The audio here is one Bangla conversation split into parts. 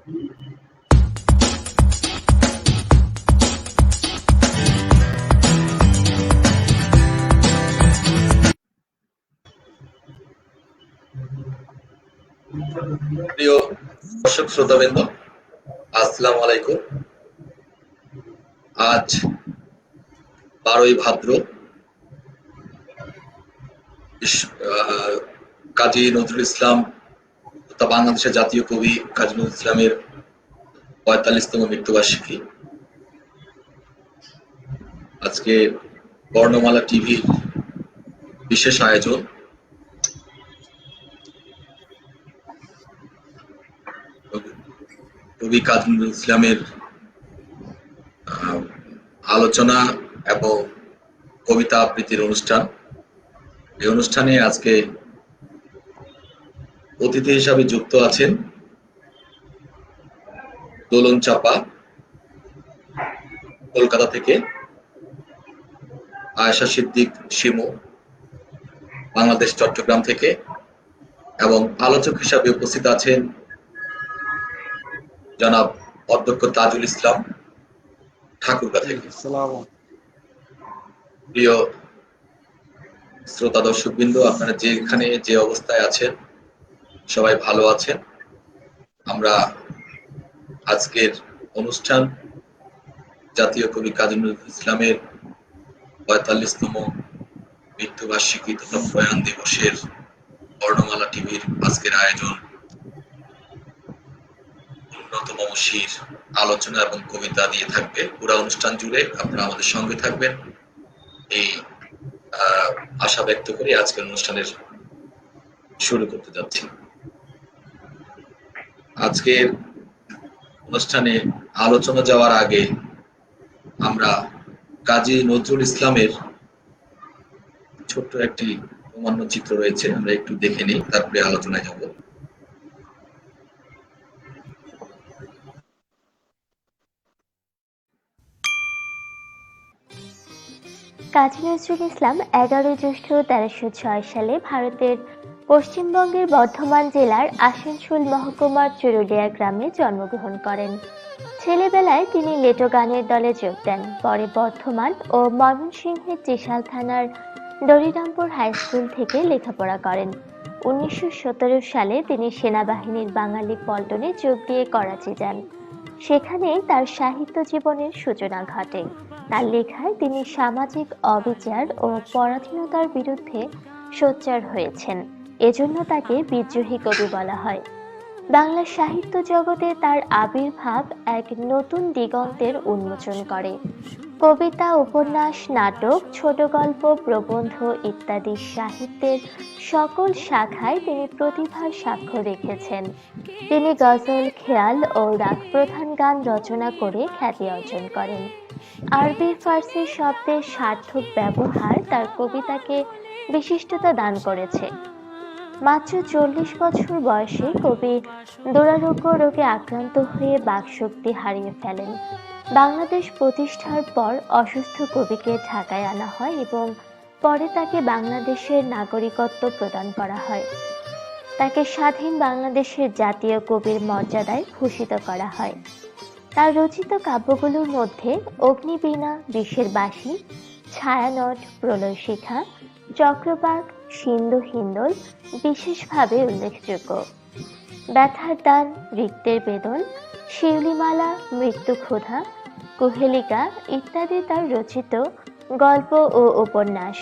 প্রিয় দর্শক শ্রোতাবৃন্দ, আসসালামু আলাইকুম। আজ 12ই ভাদ্র, কাজী নজরুল ইসলাম তথা বাংলাদেশের জাতীয় কবি কাজী নজরুল ইসলামের ৪৫তম মৃত্যুবার্ষিকী। আজকে বর্ণমালা টিভির বিশেষ আয়োজন। কবি কাজী নজরুল ইসলামের আলোচনা এবং কবিতা আবৃত্তির অনুষ্ঠান। এই অনুষ্ঠানে আজকে অতিথি হিসাবে যুক্ত আছেন দোলন চাপা কলকাতা থেকে, আয়েশা সিদ্দিক শিমু বাংলাদেশ চট্টগ্রাম থেকে, এবং আলোচক হিসাবে উপস্থিত আছেন জনাব অধ্যক্ষ তাজুল ইসলাম ঠাকুরগাঁ থেকে। প্রিয় শ্রোতা দর্শকবৃন্দ, আপনারা যেখানে যে অবস্থায় আছেন সবাই ভালো আছেন। আমরা আজকের অনুষ্ঠান জাতীয় কবি কাজী নজরুল ইসলামের ৪৫তম মৃত্যুবার্ষিকী তথা প্রয়াণ দিবসের বর্ণমালা টিভির আজকের আয়োজন উন্নত মমশির আলোচনা এবং কবিতা দিয়ে থাকবে। পুরো অনুষ্ঠান জুড়ে আপনারা আমাদের সঙ্গে থাকবেন এই আশা ব্যক্ত করে আজকের অনুষ্ঠানের শুরু করতে যাচ্ছি। আজকের অনুষ্ঠানে আলোচনা যাওয়ার আগে আমরা কাজী নজরুল ইসলামের ছোট্ট একটি প্রামাণ্য চিত্র রয়েছে, আমরা একটু দেখে নিই, তারপরে আলোচনায় যাব। কাজী নজরুল ইসলাম ১১ জ্যৈষ্ঠ ১৩০৬ সালে ভারতের পশ্চিমবঙ্গের বর্ধমান জেলার আসানসোল মহকুমার চুরুলিয়া গ্রামে জন্মগ্রহণ করেন। ছেলেবেলায় তিনি লেটো গানের দলে যোগ দেন। পরে বর্ধমান ও ময়মনসিংহের ত্রিশাল থানার দড়িরামপুর হাই স্কুল থেকে লেখাপড়া করেন। ১৯১৭ সালে তিনি সেনাবাহিনীর বাঙালি পল্টনে যোগ দিয়ে করাচি যান। সেখানেই তার সাহিত্য জীবনের সূচনা ঘটে। তার লেখায় তিনি সামাজিক অবিচার ও পরাধীনতার বিরুদ্ধে সোচ্চার হয়েছেন, এজন্য তাকে বিদ্রোহী কবি বলা হয়। বাংলা সাহিত্য জগতে তার আবির্ভাব এক নতুন দিগন্তের উন্মোচন করে। কবিতা, উপন্যাস, নাটক, ছোট গল্প, প্রবন্ধ ইত্যাদি সাহিত্যের সকল শাখায় তিনি প্রতিভার স্বাক্ষর রেখেছেন। তিনি গজল, খেয়াল ও রাগ প্রধান গান রচনা করে খ্যাতি অর্জন করেন। আরবি ফার্সি শব্দের সার্থক ব্যবহার তার কবিতাকে বিশিষ্টতা দান করেছে। মাত্র ৪০ বছর বয়সে কবি দুরারোগ্য রোগে আক্রান্ত হয়ে বাকশক্তি হারিয়ে ফেলেন। বাংলাদেশ প্রতিষ্ঠার পর অসুস্থ কবিকে ঢাকায় আনা হয় এবং পরে তাকে বাংলাদেশের নাগরিকত্ব প্রদান করা হয়। তাকে স্বাধীন বাংলাদেশের জাতীয় কবির মর্যাদায় ভূষিত করা হয়। তার রচিত কাব্যগুলোর মধ্যে অগ্নিবীণা, বিষের বাঁশি, ছায়ানট, প্রলয়শিখা, চক্রবাক, সিন্ধু হিন্দোল বিশেষভাবে উল্লেখযোগ্য। ব্যথার দান, রিক্তের বেদন, শিউলিমালা, মৃত্যু ক্ষুধা, কুহেলিকা ইত্যাদি তার রচিত গল্প ও উপন্যাস।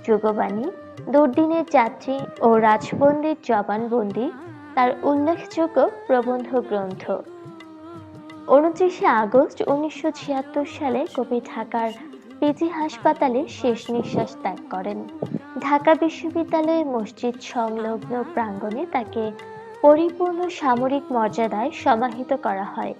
যুগবাণী, দুর্দিনের যাত্রী ও রাজবন্দির জবানবন্দি তার উল্লেখযোগ্য প্রবন্ধ গ্রন্থ। ২৯শে আগস্ট ১৯৭৬ সালে কবি ঢাকার পিজি হাসপাতালে শেষ নিঃশ্বাস ত্যাগ করেন। ঢাকা বিশ্ববিদ্যালয়ের মসজিদ সংলগ্ন প্রাঙ্গণে তাকে পরিপূর্ণ সামরিক মর্যাদায় সমাহিত করা হয়।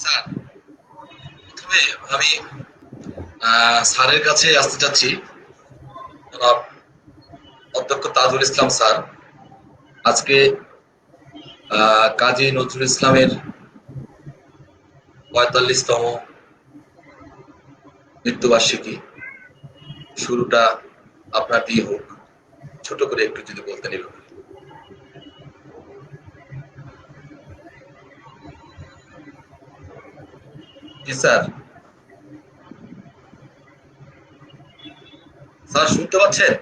স্যার, প্রথমে আমি স্যারের কাছে আসতে চাচ্ছি। জনাব অধ্যক্ষ তাজুল ইসলাম স্যার, আজকে কাজী নজরুল ইসলামের 45তম মৃত্যুবার্ষিকী, শুরুটা আপনার দিয়ে হোক, ছোট করে একটু যদি বলতেন এভাবে। জি স্যার। স্যার শুনতে পাচ্ছেন?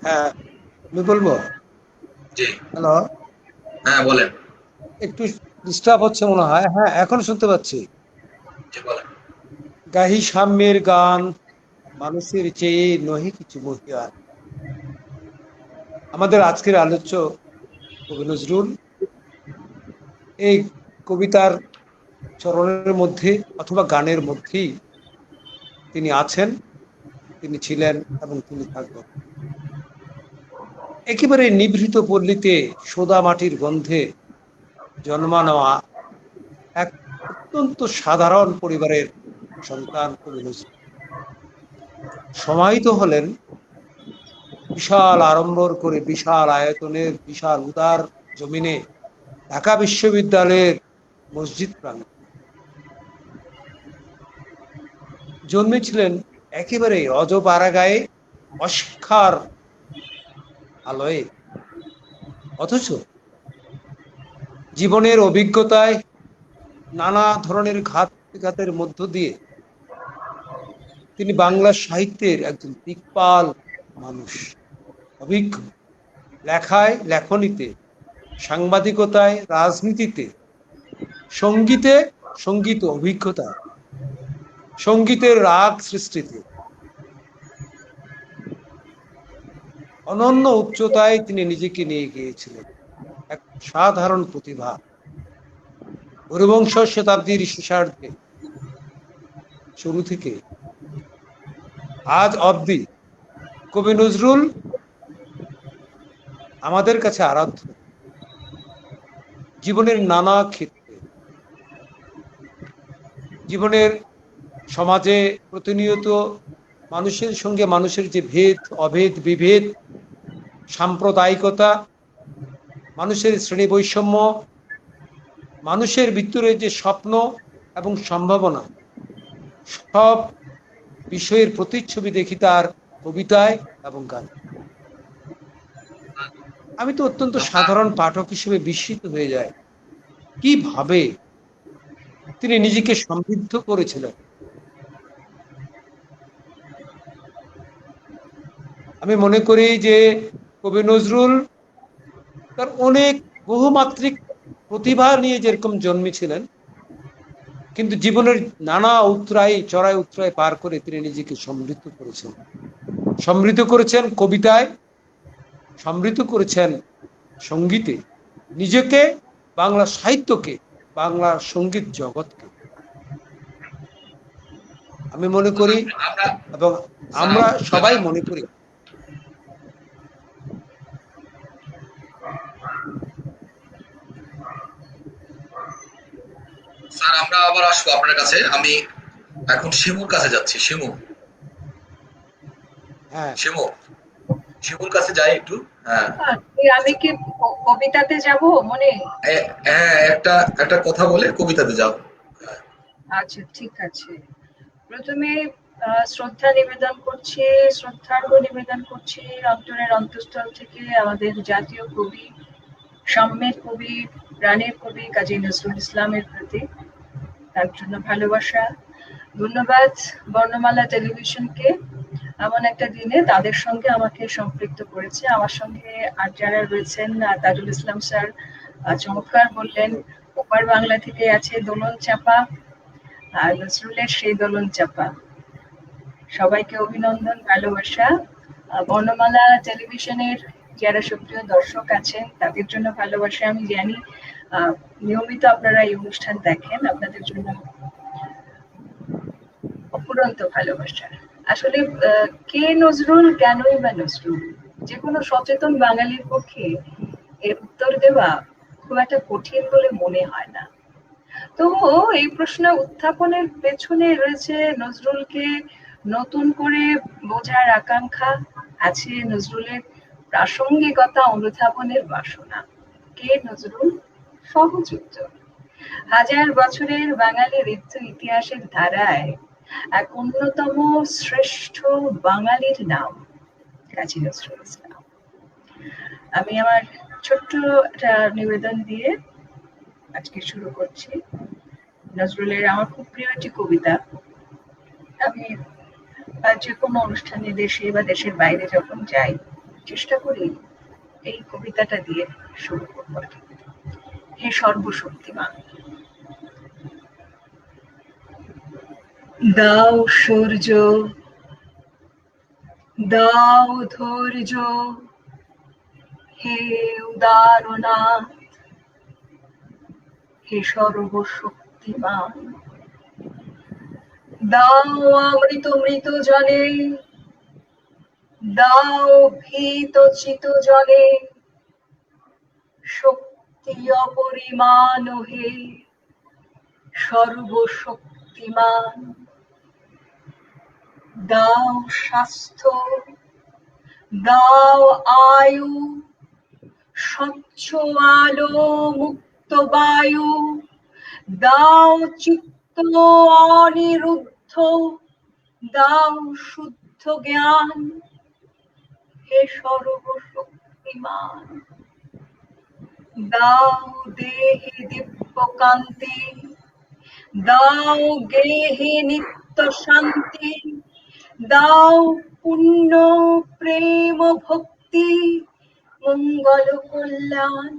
হ্যাঁ, আমি বলবো। জি। হ্যালো, হ্যাঁ বলেন। একটু ডিস্টার্ব হচ্ছে মনে হয়। হ্যাঁ, এখন শুনতে পাচ্ছি। জি বলেন। গাহি সাম্যের গান, মানুষের চেয়ে নহি কিছু মহিয়ান। আমাদের আজকের আলোচ্য কবি নজরুল। এই কবিতার চরণের মধ্যে অথবা গানের মধ্যেই তিনি আছেন, তিনি ছিলেন এবং তিনি থাকবেন। একেবারে নিভৃত পল্লীতে সোদা মাটির গন্ধে জন্ম নেওয়া এক অত্যন্ত সাধারণ পরিবারের সন্তান কবি নজরুল। সমাহিত হলেন বিশাল আড়ম্বর করে, বিশাল আয়তনের, বিশাল উদার জমিনে, ঢাকা বিশ্ববিদ্যালয়ের মসজিদ প্রাঙ্গণে। জন্মেছিলেন একেবারে অজপাড়াগাঁয়ে, অশিক্ষার আলোয়ে। অথচ জীবনের অভিজ্ঞতায়, নানা ধরনের ঘাতের মধ্য দিয়ে তিনি বাংলা সাহিত্যের একজন দিকপাল মানুষ, অভিজ্ঞ। লেখায়, লেখনীতে, সাংবাদিকতায়, রাজনীতিতে, সঙ্গীতে, সঙ্গীত অভিজ্ঞতায়, সঙ্গীতের রাগ সৃষ্টিতে অনন্য উচ্চতায় তিনি নিজেকে নিয়ে গিয়েছিলেন। এক সাধারণ প্রতিভা। হরিবংশ শতাব্দীর শেষার্ধে শুরু থেকে আজ অবধি কবি নজরুল আমাদের কাছে আরাধ্য। জীবনের নানা ক্ষেত্রে, জীবনের সমাজে প্রতিনিয়ত মানুষের সঙ্গে মানুষের যে ভেদ, অভেদ, বিভেদ, সাম্প্রদায়িকতা, মানুষের শ্রেণী বৈষম্য, মানুষের ভিতরে যে স্বপ্ন এবং সম্ভাবনা, সব বিষয়ের প্রতিচ্ছবি দেখি তার কবিতায় এবং গান। আমি তো অত্যন্ত সাধারণ পাঠক হিসেবে বিস্মিত হয়ে যাই, কিভাবে তিনি নিজেকে সমৃদ্ধ করেছিলেন। আমি মনে করি যে কবি নজরুল তার অনেক বহুমাত্রিক প্রতিভা নিয়ে যেরকম জন্মেছিলেন, কিন্তু জীবনের নানা উতরাই, চড়াই উতরাই পার করে তিনি নিজেকে সমৃদ্ধ করেছেন। সমৃদ্ধ করেছেন কবিতায়, সমৃদ্ধ করেছেন সঙ্গীতে, নিজেকে, বাংলা সাহিত্যকে, বাংলা সঙ্গীত জগৎকে। আমি মনে করি আমরা এবং আমরা সবাই মনে করি স্যার আমরা আবার আসবো আপনার কাছে। আমি এখন শিমুর কাছে যাচ্ছি। শিমু, হ্যাঁ, শিমু, শিমুর কাছে যাই একটু। হ্যাঁ আমি কি কবিতাতে যাব মনে? হ্যাঁ, একটা একটা কথা বলে কবিতাতে যাও। আচ্ছা, ঠিক আছে। প্রথমে শ্রদ্ধা নিবেদন করছি, শ্রদ্ধার্ঘ নিবেদন করছি অন্তরের অন্তঃস্থল থেকে আমাদের জাতীয় কবি, সাম্যের কবি, প্রাণের কবি কাজী নজরুল ইসলামের প্রতি। তার জন্য ভালোবাসা। ধন্যবাদ বর্ণমালা টেলিভিশনকে এমন একটা দিনে তাদের সঙ্গে আমাকে সম্পৃক্ত করেছে। আমার সঙ্গে আর যারা রয়েছেন, তাজুল ইসলাম স্যার চমৎকার বললেন, ওপার বাংলা থেকে আছে দোলন চাপা, আর নজরুলের সেই দোলন চাপা। সবাইকে অভিনন্দন, ভালোবাসা। বর্ণমালা টেলিভিশনের যারা সক্রিয় দর্শক আছেন তাদের জন্য ভালোবাসা। আমি জানি নিয়মিত আপনারা এই অনুষ্ঠান দেখেন, আপনাদের জন্য অফুরন্ত ভালোবাসা। আসলে কে নজরুল, কেনই বা নজরুল, যে কোনো সচেতন বাঙালির পক্ষে এর উত্তর দেওয়া খুব একটা কঠিন বলে মনে হয় না। তবুও এই প্রশ্ন উত্থাপনের পেছনে রয়েছে নজরুলকে নতুন করে বোঝার আকাঙ্ক্ষা, আছে নজরুলের প্রাসঙ্গিকতা অনুধাবনের বাসনা। কে নজরুল? সহজ উত্তর, হাজার বছরের বাঙালি ঋতু ইতিহাসের ধারায় এক অন্যতম শ্রেষ্ঠ বাঙালির নাম কাজী নজরুল ইসলাম। আমি আমার ছোট্ট একটা নিবেদন দিয়ে আজকে শুরু করছি। নজরুলের আমার খুব প্রিয় একটি কবিতা। আমি যে কোনো অনুষ্ঠানে দেশে বা দেশের বাইরে যখন যাই চেষ্টা করি এই কবিতাটা দিয়ে শুরু করবো। হে সর্বশক্তিমান, দাও সূর্য, দাও ধৈর্য, হে উদারনাথ, হে সর্বশক্তিমান, দাও অমৃত মৃত জলে, দাও ভীত চিত জলে, শক্তি অপরিমাণ হে সর্বশক্তিমান, দাও স্বাস্থ্য, দাও আয়ু, স্বচ্ছ আলো মুক্ত বায়ু, দাও চিত্ত অনিরুদ্ধ, দাও শুদ্ধ জ্ঞান হে সর্বশক্তিমান, দাও দেহে দিব্য কান্তি, দাও গেহে নিত্য শান্তি, দাও পুণ্য প্রেম ভক্তি মঙ্গল কল্যাণ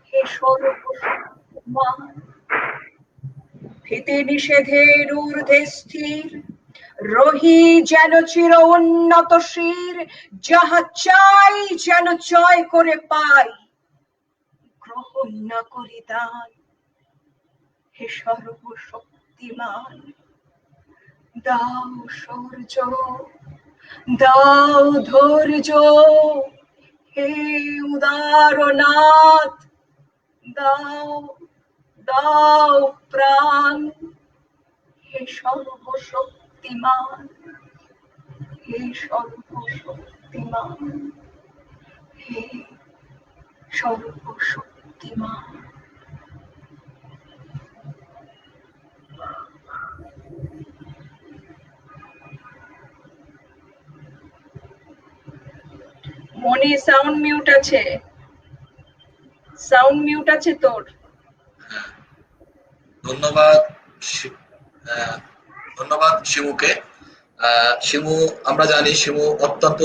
হে সর্বশক্তিমান, ভীতি নিষেধের ঊর্ধ্বে স্থির রহি যেন চির উন্নত শির, যাহা চাই যেন জয় করে পাই, গ্রহণ না করি দান হে সর্বশক্তিমান, দাও সূর্য, দাও ধৈর্য, হে উদারনাথ, দাও দাও প্রাণ হে সর্বশক্তিমান, হে সর্বশক্তিমান, হে সর্বশক্তিমান। মনি সাউন্ড মিউট আছে, সাউন্ড মিউট আছে তোর। ধন্যবাদ ধন্যবাদ শিমুকে। শিমু, আমরা জানি শিমু অত্যন্ত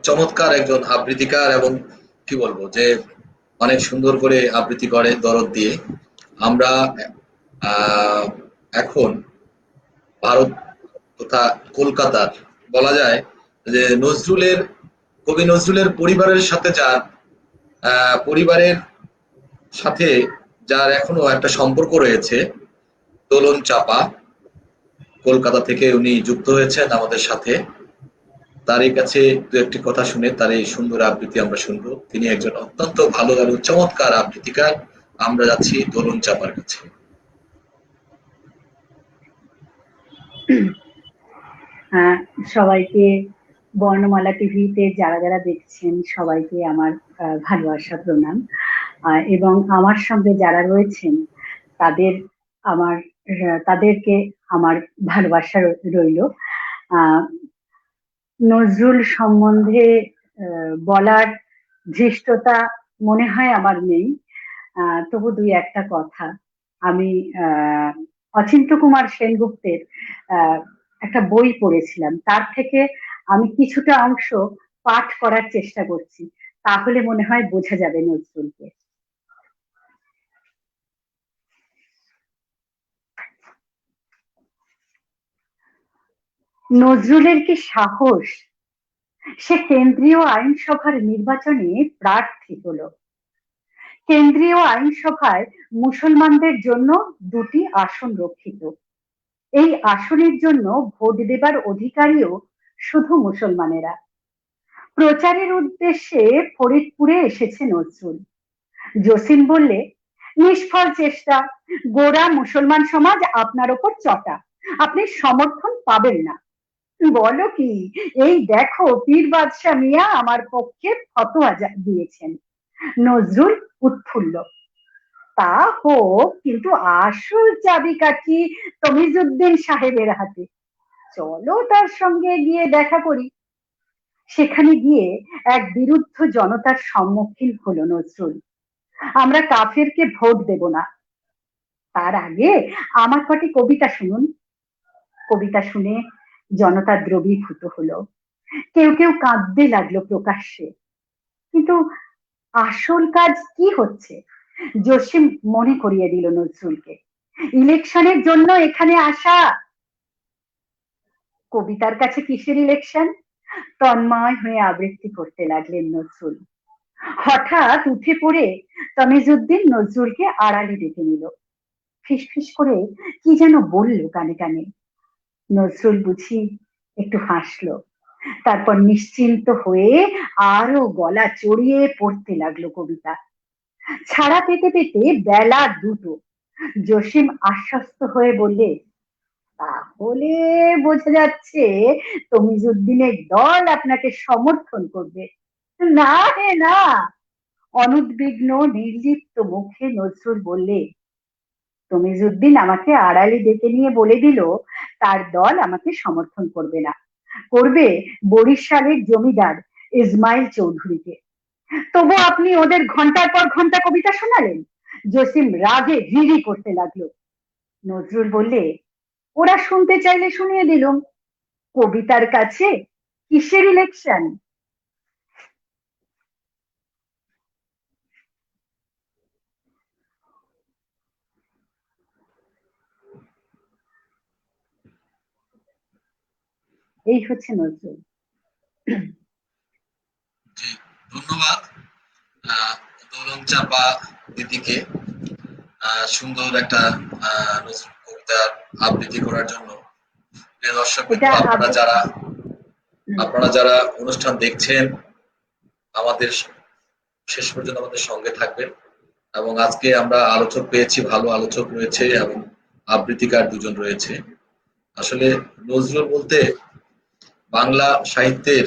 চমৎকার একজন আবৃত্তিকার এবং কি বলবো যে অনেক সুন্দর করে আবৃত্তি করে দরদ দিয়ে। আমরা এখন ভারত তথা কলকাতার বলা যায় যে কবি নজরুলের পরিবারের সাথে যার এখনো একটা সম্পর্ক রয়েছে, দোলন চাপা, কলকাতা থেকে উনি যুক্ত হয়েছেন আমাদের সাথে। তারই কাছে দু একটি কথা শুনে তার এই সুন্দর আবৃত্তি আমরা শুনবো। তিনি একজন অত্যন্ত ভালো এবং চমৎকার আবৃত্তিকার। আমরা যাচ্ছি দোলন চাপার কাছে। সবাইকে বর্ণমালা টিভিতে যারা যারা দেখছেন সবাইকে আমার ভালোবাসা প্রণাম, এবং আমার সঙ্গে যারা রয়েছেন তাদেরকে আমার ভালোবাসা রইল। নজরুল সম্বন্ধে বলার ধৃষ্টতা মনে হয় আমার নেই, তবু দুই একটা কথা। আমি অচিন্ত্য কুমার সেনগুপ্তের একটা বই পড়েছিলাম, তার থেকে আমি কিছুটা অংশ পাঠ করার চেষ্টা করছি, তাহলে মনে হয় বোঝা যাবে নজরুলকে। নজরুলের কি সাহস! সে কেন্দ্রীয় আইনসভার নির্বাচনে প্রার্থী হলো। কেন্দ্রীয় আইনসভায় মুসলমানদের জন্য 2টি আসন রক্ষিত। এই আসনের জন্য ভোট দেবার অধিকারীও শুধু মুসলমানেরা। প্রচারের উদ্দেশ্যে ফরিদপুরে এসেছে নজরুল। জসিম বললে, নিষ্ফল চেষ্টা, গোড়া মুসলমান সমাজ আপনার ওপর চটা, আপনি সমর্থন পাবেন না। বলো কি, এই দেখো পীর বাদশাহ মিয়া আমার পক্ষে ফতোয়া দিয়েছেন। নজরুল উৎফুল্ল, তা হোক, কিন্তু আসল চাবিকাঠি তমিজউদ্দিন সাহেবের হাতে। চলো তার সঙ্গে গিয়ে দেখা করি। সেখানে গিয়ে এক বিরুদ্ধ জনতার সম্মুখীন হলো নজরুল। আমরা কাফেরকে ভোট দেব না, তার আগে আমার কটি কবিতা শুনুন। কবিতা শুনে জনতা দ্রবীভূত হলো, কেউ কেউ কাঁদতে লাগলো প্রকাশ্যে। কিন্তু আসল কাজ কি হচ্ছে জসিম মনে করিয়ে দিল নজরুলকে। ইলেকশনের জন্য এখানে আসা। কবিতার কাছে কিসের ইলেকশন? তন্ময় হয়ে আবৃত্তি করতে লাগলেন নজরুল। হঠাৎ উঠে পড়ে তমিজউদ্দিন নজরুলকে আড়ালে ডেকে নিল। ফিসফিস করে কি যেন বলল কানে কানে। নজরুল বুঝি একটু হাসলো, তারপর নিশ্চিন্ত হয়ে আরো গলা চড়িয়ে পড়তে লাগলো কবিতা। ছাড়া পেতে পেতে বেলা দুটো। জসিম আশ্বস্ত হয়ে বললে, তাহলে বোঝা যাচ্ছে তমিজউদ্দিনের দল আপনাকে সমর্থন করবে। না হে না। অনুদ্বিগ্ন নির্লিপ্ত মুখে নজরুল বললে, তমিজউদ্দিন আমাকে আড়ালে ডেকে নিয়ে বলে দিল তার দল আমাকে সমর্থন করবে না, করবে বরিশালের জমিদার ইসমাইল চৌধুরীকে। তবু আপনি ওদের ঘন্টার পর ঘন্টা কবিতা শোনালেন। জসিম রাগে রিরি করতে লাগলো। নজরুল বললে, ওরা শুনতে চাইলে শুনিয়ে দিলুম, কবিতার কাছে কিসের ইলেকশন? এই হচ্ছে নজরুল। জি, ধন্যবাদ দোলন চাপা দিদিকে সুন্দর একটা নজরুল কবিতার আবৃত্তি করার জন্য। প্রিয় দর্শক এটা আপনারা যারা অনুষ্ঠান দেখছেন, আমাদের শেষ পর্যন্ত আমাদের সঙ্গে থাকবেন। এবং আজকে আমরা আলোচক পেয়েছি, ভালো আলোচক রয়েছে এবং আবৃত্তিকার দুজন রয়েছে। আসলে নজরুল বলতে বাংলা সাহিত্যের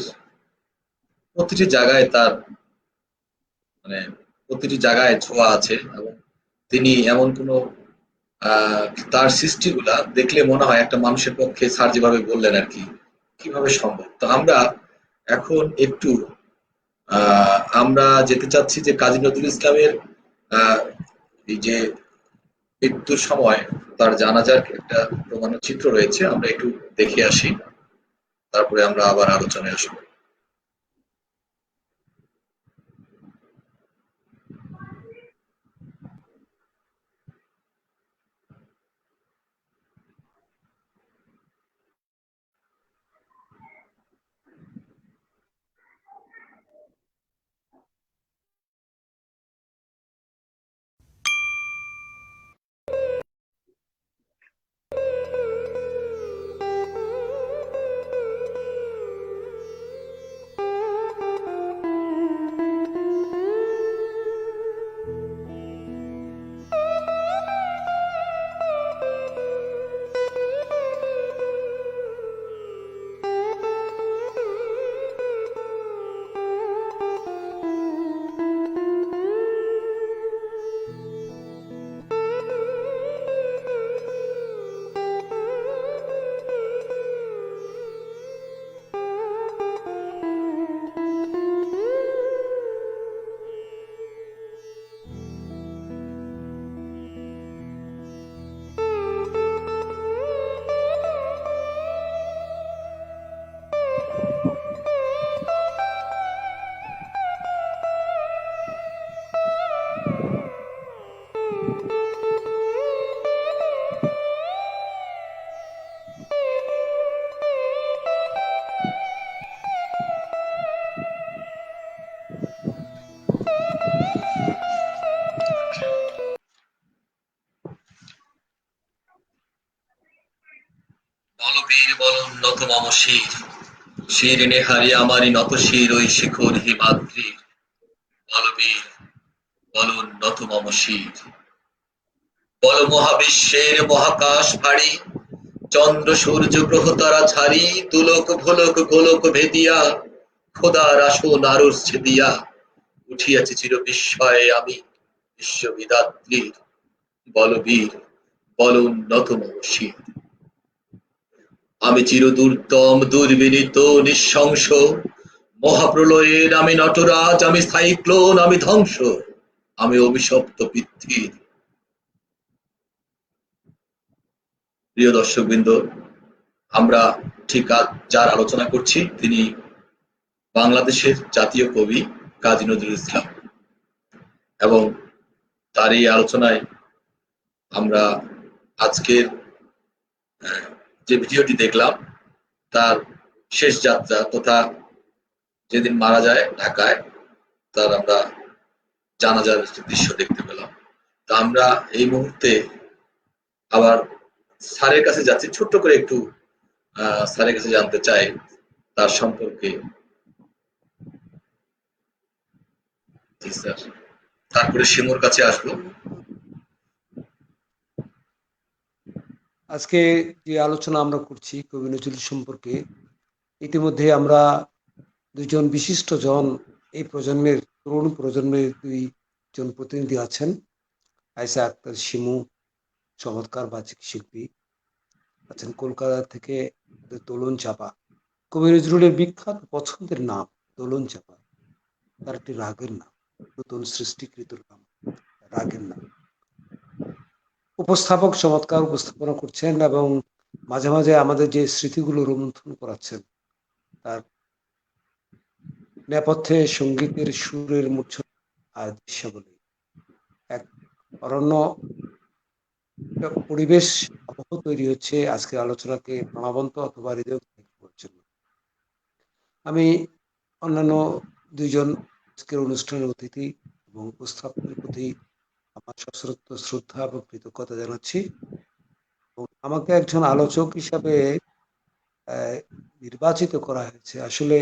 প্রতিটি জায়গায় তার মানে প্রতিটি জায়গায় ছোঁয়া আছে, এবং তিনি এমন কোনো তার সৃষ্টিগুলা দেখলে মনে হয় একটা মানুষের পক্ষে, স্যার যেভাবে বললেন আর কি, কিভাবে সম্ভব। তো আমরা এখন একটু আমরা যেতে চাচ্ছি যে কাজী নজরুল ইসলামের এই যে মৃত্যুর সময় তার জানাজার একটা প্রমাণ চিত্র রয়েছে, আমরা একটু দেখে আসি, তারপরে আমরা আবার আলোচনায় আসবো। বলবীর বল নত মম শির, শির নেহারি আমারি নত শির ওই শিখর হিমাদ্রির। বলবীর বল নত মম শির। বল মহাবিশ্বের মহাকাশ ভারী, চন্দ্র সূর্য গ্রহ তারা ছাড়ি, তুলক ভোলক গোলক ভেদিয়া, খোদার আসন আরশ ছেদিয়া, উঠিয়াছি চির বিস্ময়ে আমি, বিশ্ববিধাত্রীর বলবীর বল উন্নত মমশীর। আমি চিরদুর্দম দুর্বিনীত নিঃশংস, মহাপ্রলয়ের আমি নটরাজ, আমি সাইক্লোন, আমি ধ্বংস, আমি অভিশপ্ত পৃথ্বীর। প্রিয় দর্শকবৃন্দ, আমরা ঠিক আজ যার আলোচনা করছি তিনি বাংলাদেশের জাতীয় কবি কাজী নজরুল ইসলাম, এবং তার এই আলোচনায় আমরা আজকের যে ভিডিওটি দেখলাম তার শেষ যাত্রা তথা যেদিন মারা যায় ঢাকায়, তার আমরা জানাজার দৃশ্য দেখতে পেলাম। তা আমরা এই মুহূর্তে আবার স্যারের কাছে যাচ্ছি, ছোট্ট করে একটু স্যারের কাছে জানতে চাই তার সম্পর্কে। জি স্যার, তারপরে শিমুর কাছে আসবো। আজকে যে আলোচনা আমরা করছি কবি নজরুল সম্পর্কে, ইতিমধ্যে আমরা দুজন বিশিষ্ট জন, এই প্রজন্মের তরুণ প্রজন্মের দুইজন প্রতিনিধি আছেন। আয়েশা আক্তার শিমু চমৎকার বাচিক শিল্পী আছেন, কলকাতা থেকে দোলন চাপা, কবি নজরুলের বিখ্যাত পছন্দের নাম দোলন চাপা, তার একটি রাগের নাম, নতুন সৃষ্টিকৃত নাম, রাগের নাম। উপস্থাপক চমৎকার উপস্থাপনা করছেন এবং মাঝে মাঝে আমাদের যে স্মৃতিগুলো রোমন্থন করাচ্ছেন, তার নেপথ্যে সঙ্গীতের সুরের মূর্ছনা আর দৃশ্যাবলী, এক অরণ্য পরিবেশ আবহ তৈরি হচ্ছে আজকের আলোচনাকে প্রাণবন্ত অথবা হৃদয় করার জন্য। আমি অন্যান্য দুইজন আজকের অনুষ্ঠানের অতিথি এবং উপস্থাপনের প্রতি আমার সশ্রদ্ধ শ্রদ্ধা এবং কৃতজ্ঞতা জানাচ্ছি। এবং আমাকে একজন আলোচক হিসাবে নির্বাচিত করা হয়েছে আসলে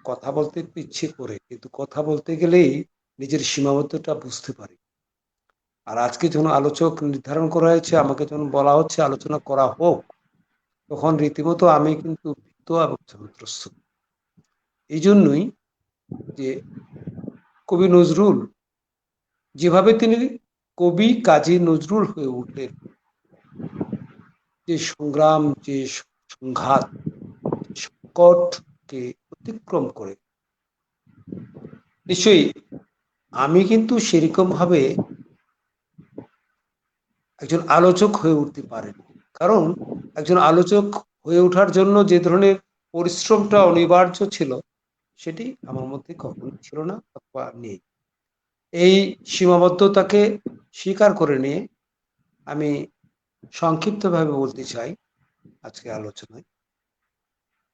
কথা বলতে একটু ইচ্ছে করে, কিন্তু কথা বলতে গেলেই নিজের সীমাবদ্ধতা বুঝতে পারি। আর আজকে যখন আলোচক নির্ধারণ করা হয়েছে, আমাকে যখন বলা হচ্ছে আলোচনা করা হোক, তখন রীতিমতো আমি কিন্তু ভীত এবং সন্ত্রস্ত। এই জন্যই যে কবি নজরুল যেভাবে তিনি কবি কাজী নজরুল হয়ে উঠলেন, যে সংগ্রাম, যে সংঘাত, সংকটকে অতিক্রম করে, নিশ্চয়ই আমি কিন্তু সেরকম ভাবে একজন আলোচক হয়ে উঠতে পারেনি। কারণ একজন আলোচক হয়ে ওঠার জন্য যে ধরনের পরিশ্রমটা অনিবার্য ছিল, সেটি আমার মধ্যে কখনো ছিল না অথবা নেই। এই সীমাবদ্ধতাকে স্বীকার করে নিয়ে আমি সংক্ষিপ্তভাবে বলতে চাই আজকে আলোচনায়।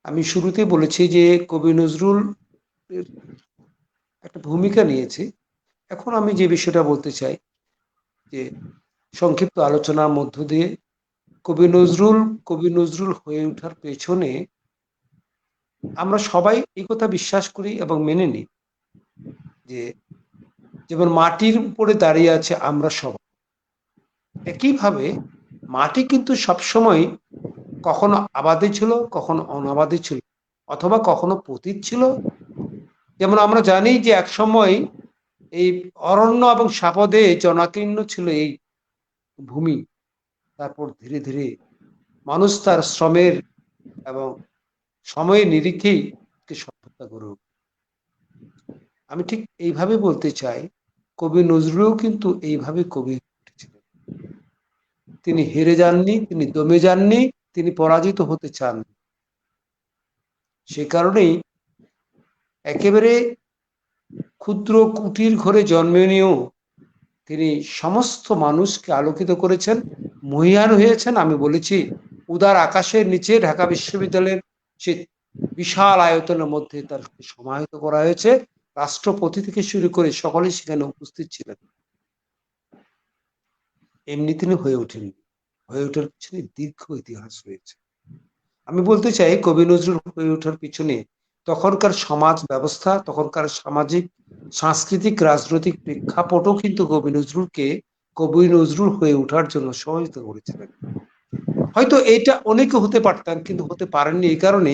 আমি শুরুতে বলেছি যে কবি নজরুল একটা ভূমিকা নিয়েছে। এখন আমি যে বিষয়টা বলতে চাই যে সংক্ষিপ্ত আলোচনার মধ্য দিয়ে কবি নজরুল হয়ে ওঠার পেছনে আমরা সবাই এই কথা বিশ্বাস করি এবং মেনে নিই যে যেমন মাটির উপরে দাঁড়িয়ে আছে আমরা সবাই, একইভাবে মাটি কিন্তু সবসময় কখনো আবাদী ছিল, কখনো অনাবাদী ছিল, অথবা কখনো পতিত ছিল। যেমন আমরা জানি যে একসময় এই অরণ্য এবং সাপদে জনাকীর্ণ ছিল এই ভূমি, তারপর ধীরে ধীরে মানুষ তার শ্রমের এবং সময়ের নিরিখেই সভ্যতা গড়ে ওঠে। আমি ঠিক এইভাবে বলতে চাই, কবি নজরুলও কিন্তু এইভাবে কবি উঠেছিলেন। তিনি হেরে যাননি, তিনি দমে যাননি, তিনি পরাজিত হতে চান। সে কারণেই একেবারে ক্ষুদ্র কুটির ঘরে জন্ম নিয়েও তিনি সমস্ত মানুষকে আলোকিত করেছেন, মহীয়ান হয়েছেন। আমি বলেছি, উদার আকাশের নিচে ঢাকা বিশ্ববিদ্যালয়ের সে বিশাল আয়তনের মধ্যে তার সমাহিত করা হয়েছে। রাষ্ট্রপতি থেকে শুরু করে সকলেই সেখানে উপস্থিত ছিলেন। এমনি তিনি হয়ে ওঠেননি, হয়ে ওঠার পিছনে দীর্ঘ ইতিহাস রয়েছে। আমি বলতে চাই, কবি নজরুল হয়ে ওঠার পিছনে তখনকার সমাজ ব্যবস্থা, তখনকার সামাজিক, সাংস্কৃতিক, রাজনৈতিক প্রেক্ষাপটও কিন্তু কবি নজরুল হয়ে ওঠার জন্য সহযোগিতা করেছিলেন। হয়তো এটা অনেকে হতে পারতেন, কিন্তু হতে পারেননি। এই কারণে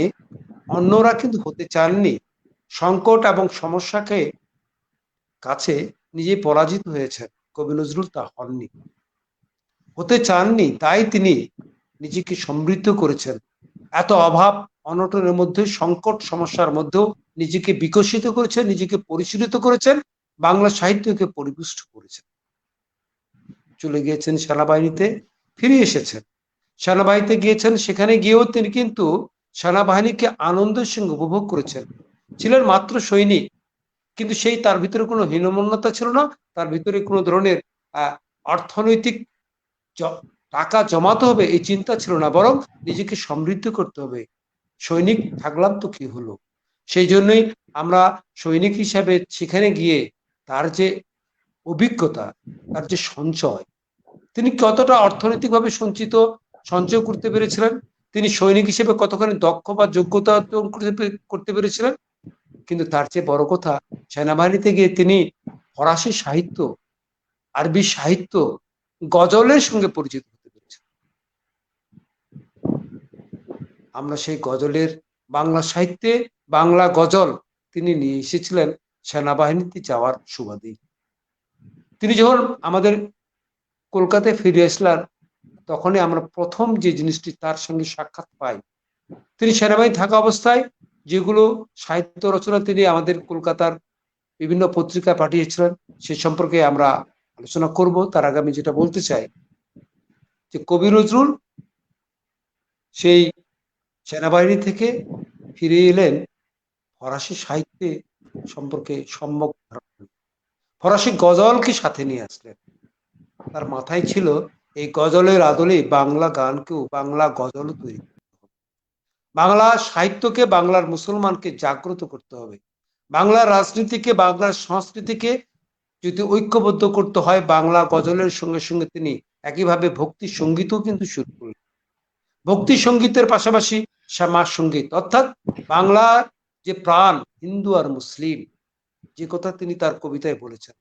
অন্যরা কিন্তু হতে চাননি। সংকট এবং সমস্যাকে কাছে নিজে পরাজিত হয়েছেন, কবি নজরুল তা হননি, হতে চাননি, তাই তিনি নিজেকে সমৃদ্ধ করেছেন। এত অভাব অনটনের মধ্যে, সংকট সমস্যার মধ্যেও নিজেকে বিকশিত করেছেন, নিজেকে পরিশীলিত করেছেন, বাংলা সাহিত্যকে পরিপুষ্ট করেছেন। চলে গিয়েছেন সেনাবাহিনীতে, ফিরে এসেছেন, সেনাবাহিনীতে গিয়েছেন, সেখানে গিয়েও তিনি কিন্তু সেনাবাহিনীকে আনন্দের সঙ্গে উপভোগ করেছেন। ছিলেন মাত্র সৈনিক, কিন্তু সেই তার ভিতরে কোনো হীনমন্যতা ছিল না, তার ভিতরে কোনো ধরনের অর্থনৈতিক টাকা জমাতে হবে এই চিন্তা ছিল না, বরং নিজেকে সমৃদ্ধ করতে হবে। সৈনিক থাকলাম তো কি হলো। সেই জন্যই আমরা সৈনিক হিসাবে সেখানে গিয়ে তার যে অভিজ্ঞতা, তার যে সঞ্চয়, তিনি কতটা অর্থনৈতিকভাবে সঞ্চয় করতে পেরেছিলেন, তিনি সৈনিক হিসেবে কতখানি দক্ষ বা যোগ্যতা অর্জন করতে পেরেছিলেন। কিন্তু তার চেয়ে বড় কথা, সেনাবাহিনীতে গিয়ে তিনি ফরাসি সাহিত্য, আরবি সাহিত্য, গজলের সঙ্গে পরিচিত হতে পেরেছেন। আমরা সেই গজলের, বাংলা সাহিত্যে বাংলা গজল তিনি নিয়ে এসেছিলেন সেনাবাহিনীতে যাওয়ার সুবাদেই। তিনি যখন আমাদের কলকাতায় ফিরে আসলেন, তখনই আমরা প্রথম যে জিনিসটি তার সঙ্গে সাক্ষাৎ পাই, তিনি সেনাবাহিনী থাকা অবস্থায় যেগুলো সাহিত্য রচনা তিনি আমাদের কলকাতার বিভিন্ন পত্রিকায় পাঠিয়েছিলেন, সে সম্পর্কে আমরা আলোচনা করব। তার আগে আমি যেটা বলতে চাই যে কবি নজরুল সেই সেনাবাহিনী থেকে ফিরে এলেন ফরাসি সাহিত্যে সম্পর্কে সম্যক ধারণা, ফরাসি গজলকে সাথে নিয়ে আসলেন। তার মাথায় ছিল এই গজলের আদলে বাংলা গানকেও, বাংলা গজলও তৈরি, বাংলা সাহিত্যকে, বাংলার মুসলমানকে জাগ্রত করতে হবে, বাংলার রাজনীতিকে, বাংলার সংস্কৃতিকে যদি ঐক্যবদ্ধ করতে হয়, বাংলা গজলের সঙ্গে সঙ্গে তিনি একইভাবে ভক্তি সঙ্গীতও কিন্তু শুরু করলেন। ভক্তি সঙ্গীতের পাশাপাশি শ্যামা সঙ্গীত, অর্থাৎ বাংলার যে প্রাণ হিন্দু আর মুসলিম, যে কথা তিনি তার কবিতায় বলেছেন,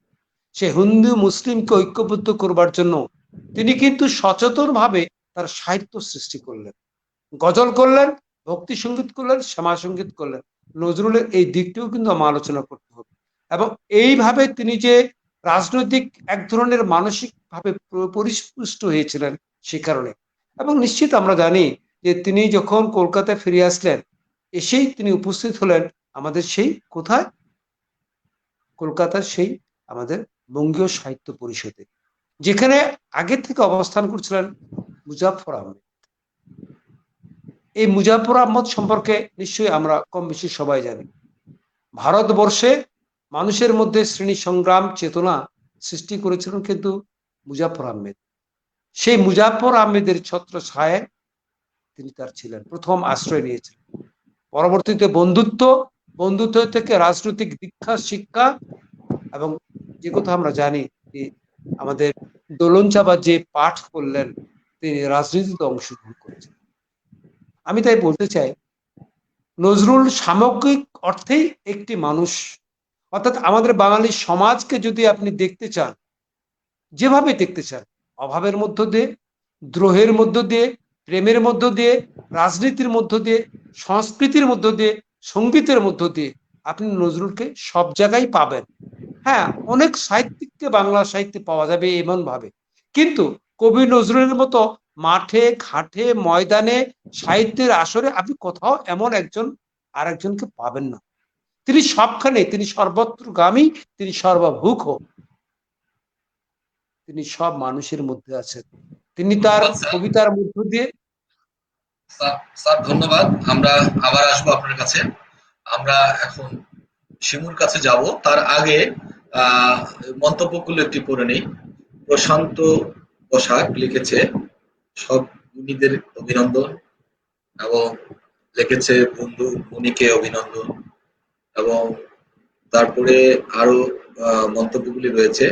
সে হিন্দু মুসলিমকে ঐক্যবদ্ধ করবার জন্য তিনি কিন্তু সচেতন ভাবে তার সাহিত্য সৃষ্টি করলেন, গজল করলেন, ভক্তি সঙ্গীত করলেন, শ্যামা সঙ্গীত করলেন। নজরুলের এই দিকটিও কিন্তু আমার আলোচনা করতে হবে। এবং এইভাবে তিনি যে রাজনৈতিক এক ধরনের মানসিক ভাবে পরিপুষ্ট হয়েছিলেন সে কারণে। এবং নিশ্চিত আমরা জানি যে তিনি যখন কলকাতায় ফিরে আসলেন, এসেই তিনি উপস্থিত হলেন আমাদের সেই কোথায়, কলকাতার সেই আমাদের বঙ্গীয় সাহিত্য পরিষদে, যেখানে আগে থেকে অবস্থান করছিলেন মুজাফফর আহমেদ। এই মুজাফফর আহমদ সম্পর্কে নিশ্চয়ই আমরা কম বেশি সবাই জানি। ভারতবর্ষে মানুষের মধ্যে শ্রেণী সংগ্রাম চেতনা সৃষ্টি করেছিলেন কিন্তু মুজাফফর আহমেদ। সেই মুজাফফর আহমেদের ছত্র ছায়ায় তিনি তার ছিলেন, প্রথম আশ্রয় নিয়েছিলেন। পরবর্তীতে বন্ধুত্ব থেকে রাজনৈতিক দীক্ষা, শিক্ষা, এবং যে কথা আমরা জানি যে আমাদের দোলন চাপা যে পাঠ করলেন, তিনি রাজনীতিতে অংশগ্রহণ করেছেন। আমি তাই বলতে চাই, নজরুল সামগ্রিক অর্থেই একটি মানুষ, অর্থাৎ আমাদের বাঙালি সমাজকে যদি আপনি দেখতে চান, যেভাবে দেখতে চান, অভাবের মধ্য দিয়ে, দ্রোহের মধ্য দিয়ে, প্রেমের মধ্য দিয়ে, রাজনীতির মধ্য দিয়ে, সংস্কৃতির মধ্য দিয়ে, সঙ্গীতের মধ্য দিয়ে আপনি নজরুলকে সব জায়গায় পাবেন। হ্যাঁ, অনেক সাহিত্যিককে বাংলা সাহিত্যে পাওয়া যাবে এমন ভাবে, কিন্তু কবি নজরুলের মতো মাঠে ঘাটে ময়দানে সাহিত্যের আসরে আপনি কোথাও এমন একজন আর একজনকে পাবেন না। তিনি সবখানে, তিনি সর্বত্রগামী, তিনি সর্বভূক, তিনি সব মানুষের মধ্যে আছেন। তিনি তার ধন্যবাদ স্যার। কবিতার মধ্য দিয়ে। স্যার ধন্যবাদ। আমরা আবার আসবো আপনার কাছে। আমরা এখন শিমুর কাছে যাব, তার আগে আহ মন্তব্যগুলো একটি পড়ে নেই। প্রশান্ত বসাক লিখেছে সব গুণীদের অভিনন্দন, এবং লিখেছে বন্ধু মুনিকে অভিনন্দন, এবং তারপরে আরো মন্তব্যগুলি রয়েছে।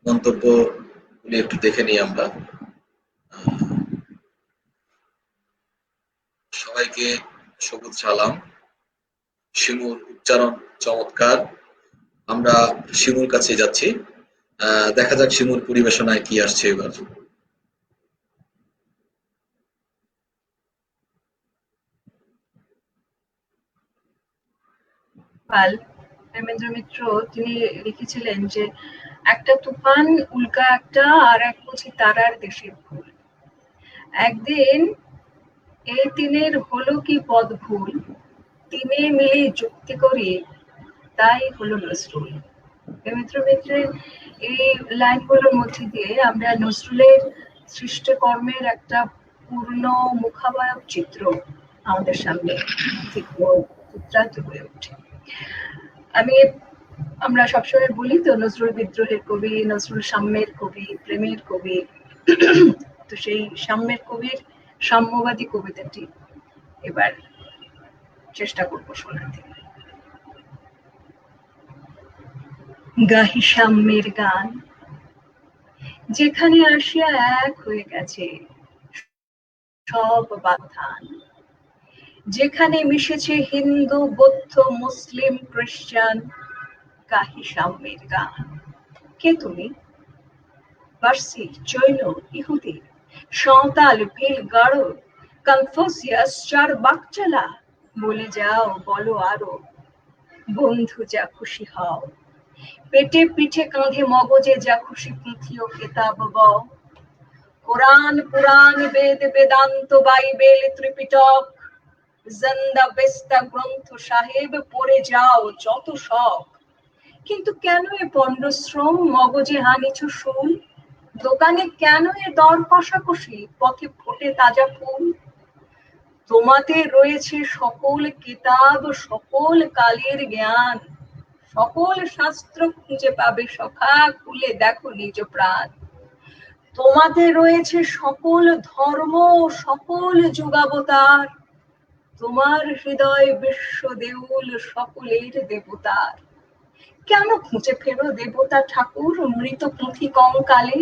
মন্তব্যগুলি একটু দেখে নিই আমরা। সবাইকে সবুজ সালাম। শিমুর উচ্চারণ চমৎকার। আমরা শিমুর কাছে যাচ্ছি, দেখা যাক শিমুর পরিবেশনায় কি আসছে এবার। Well, প্রেমেন্দ্র মিত্র তিনি লিখেছিলেন যে একটা তুফান উল্কা একটা আর এক বুঝি তারার দেশের ফুল। একদিন এই তিনের হলো কি পদ ভুল, তিনে মিলে যুক্তি করি তাই হলো নজরুল। প্রেমেন্দ্র মিত্রের এই লাইনগুলোর মধ্যে দিয়ে আমরা নজরুলের সৃষ্ট কর্মের একটা পূর্ণ মুখাবয়ব চিত্র আমাদের সামনে চিত্রায়িত হয়ে ওঠে। আমরা সবসময় বলি তো নজরুল বিদ্রোহের কবি, নজরুল সাম্যের কবি, প্রেমের কবি। তো সেই সাম্যের কবির সাম্যবাদী কবিতাটি এবার চেষ্টা করবো শোনাতে। গাহি সাম্যের গান, যেখানে আসিয়া এক হয়ে গেছে সব বাধান, যেখানে মিশেছে হিন্দু, বৌদ্ধ, মুসলিম, খ্রিস্টান। গাহি সাম্যের গান। কে তুমি? পার্সি, জৈন, ইহুদি, সাঁওতাল, ভিল, গাড়ো, কনফুসিয়াস, চারবাকচালা, বলে যাও, বলো আরো, বন্ধু যা খুশি হও, পেটে পিঠে কাঁধে মগজে যা খুশি পুঁথিও কেতাব বও। কোরআন, পুরাণ, বেদ, বেদান্ত, বাইবেল, ত্রিপিটক, জন্দা বেস্তা গ্রন্থ সাহেব পড়ে যাও যত শখ। কিন্তু কেন এ পণ্ডশ্রম, মগজে হানিছ শুল? দোকানে কেন এ দর কষাকষি, পথে ফোটে তাজা ফুল? তোমাতে রয়েছে সকল কিতাব, সকল কালের জ্ঞান, সকল শাস্ত্র খুঁজে পাবে সখা, খুলে দেখো নিজ প্রাণ। তোমাতে রয়েছে সকল ধর্ম, সকল যুগাবতার, তোমার হৃদয় বিশ্ব দেউল, সকলের দেবতার। কেন খুঁজে ফেরো দেবতা ঠাকুর মৃত পুঁথি কঙ্কালে?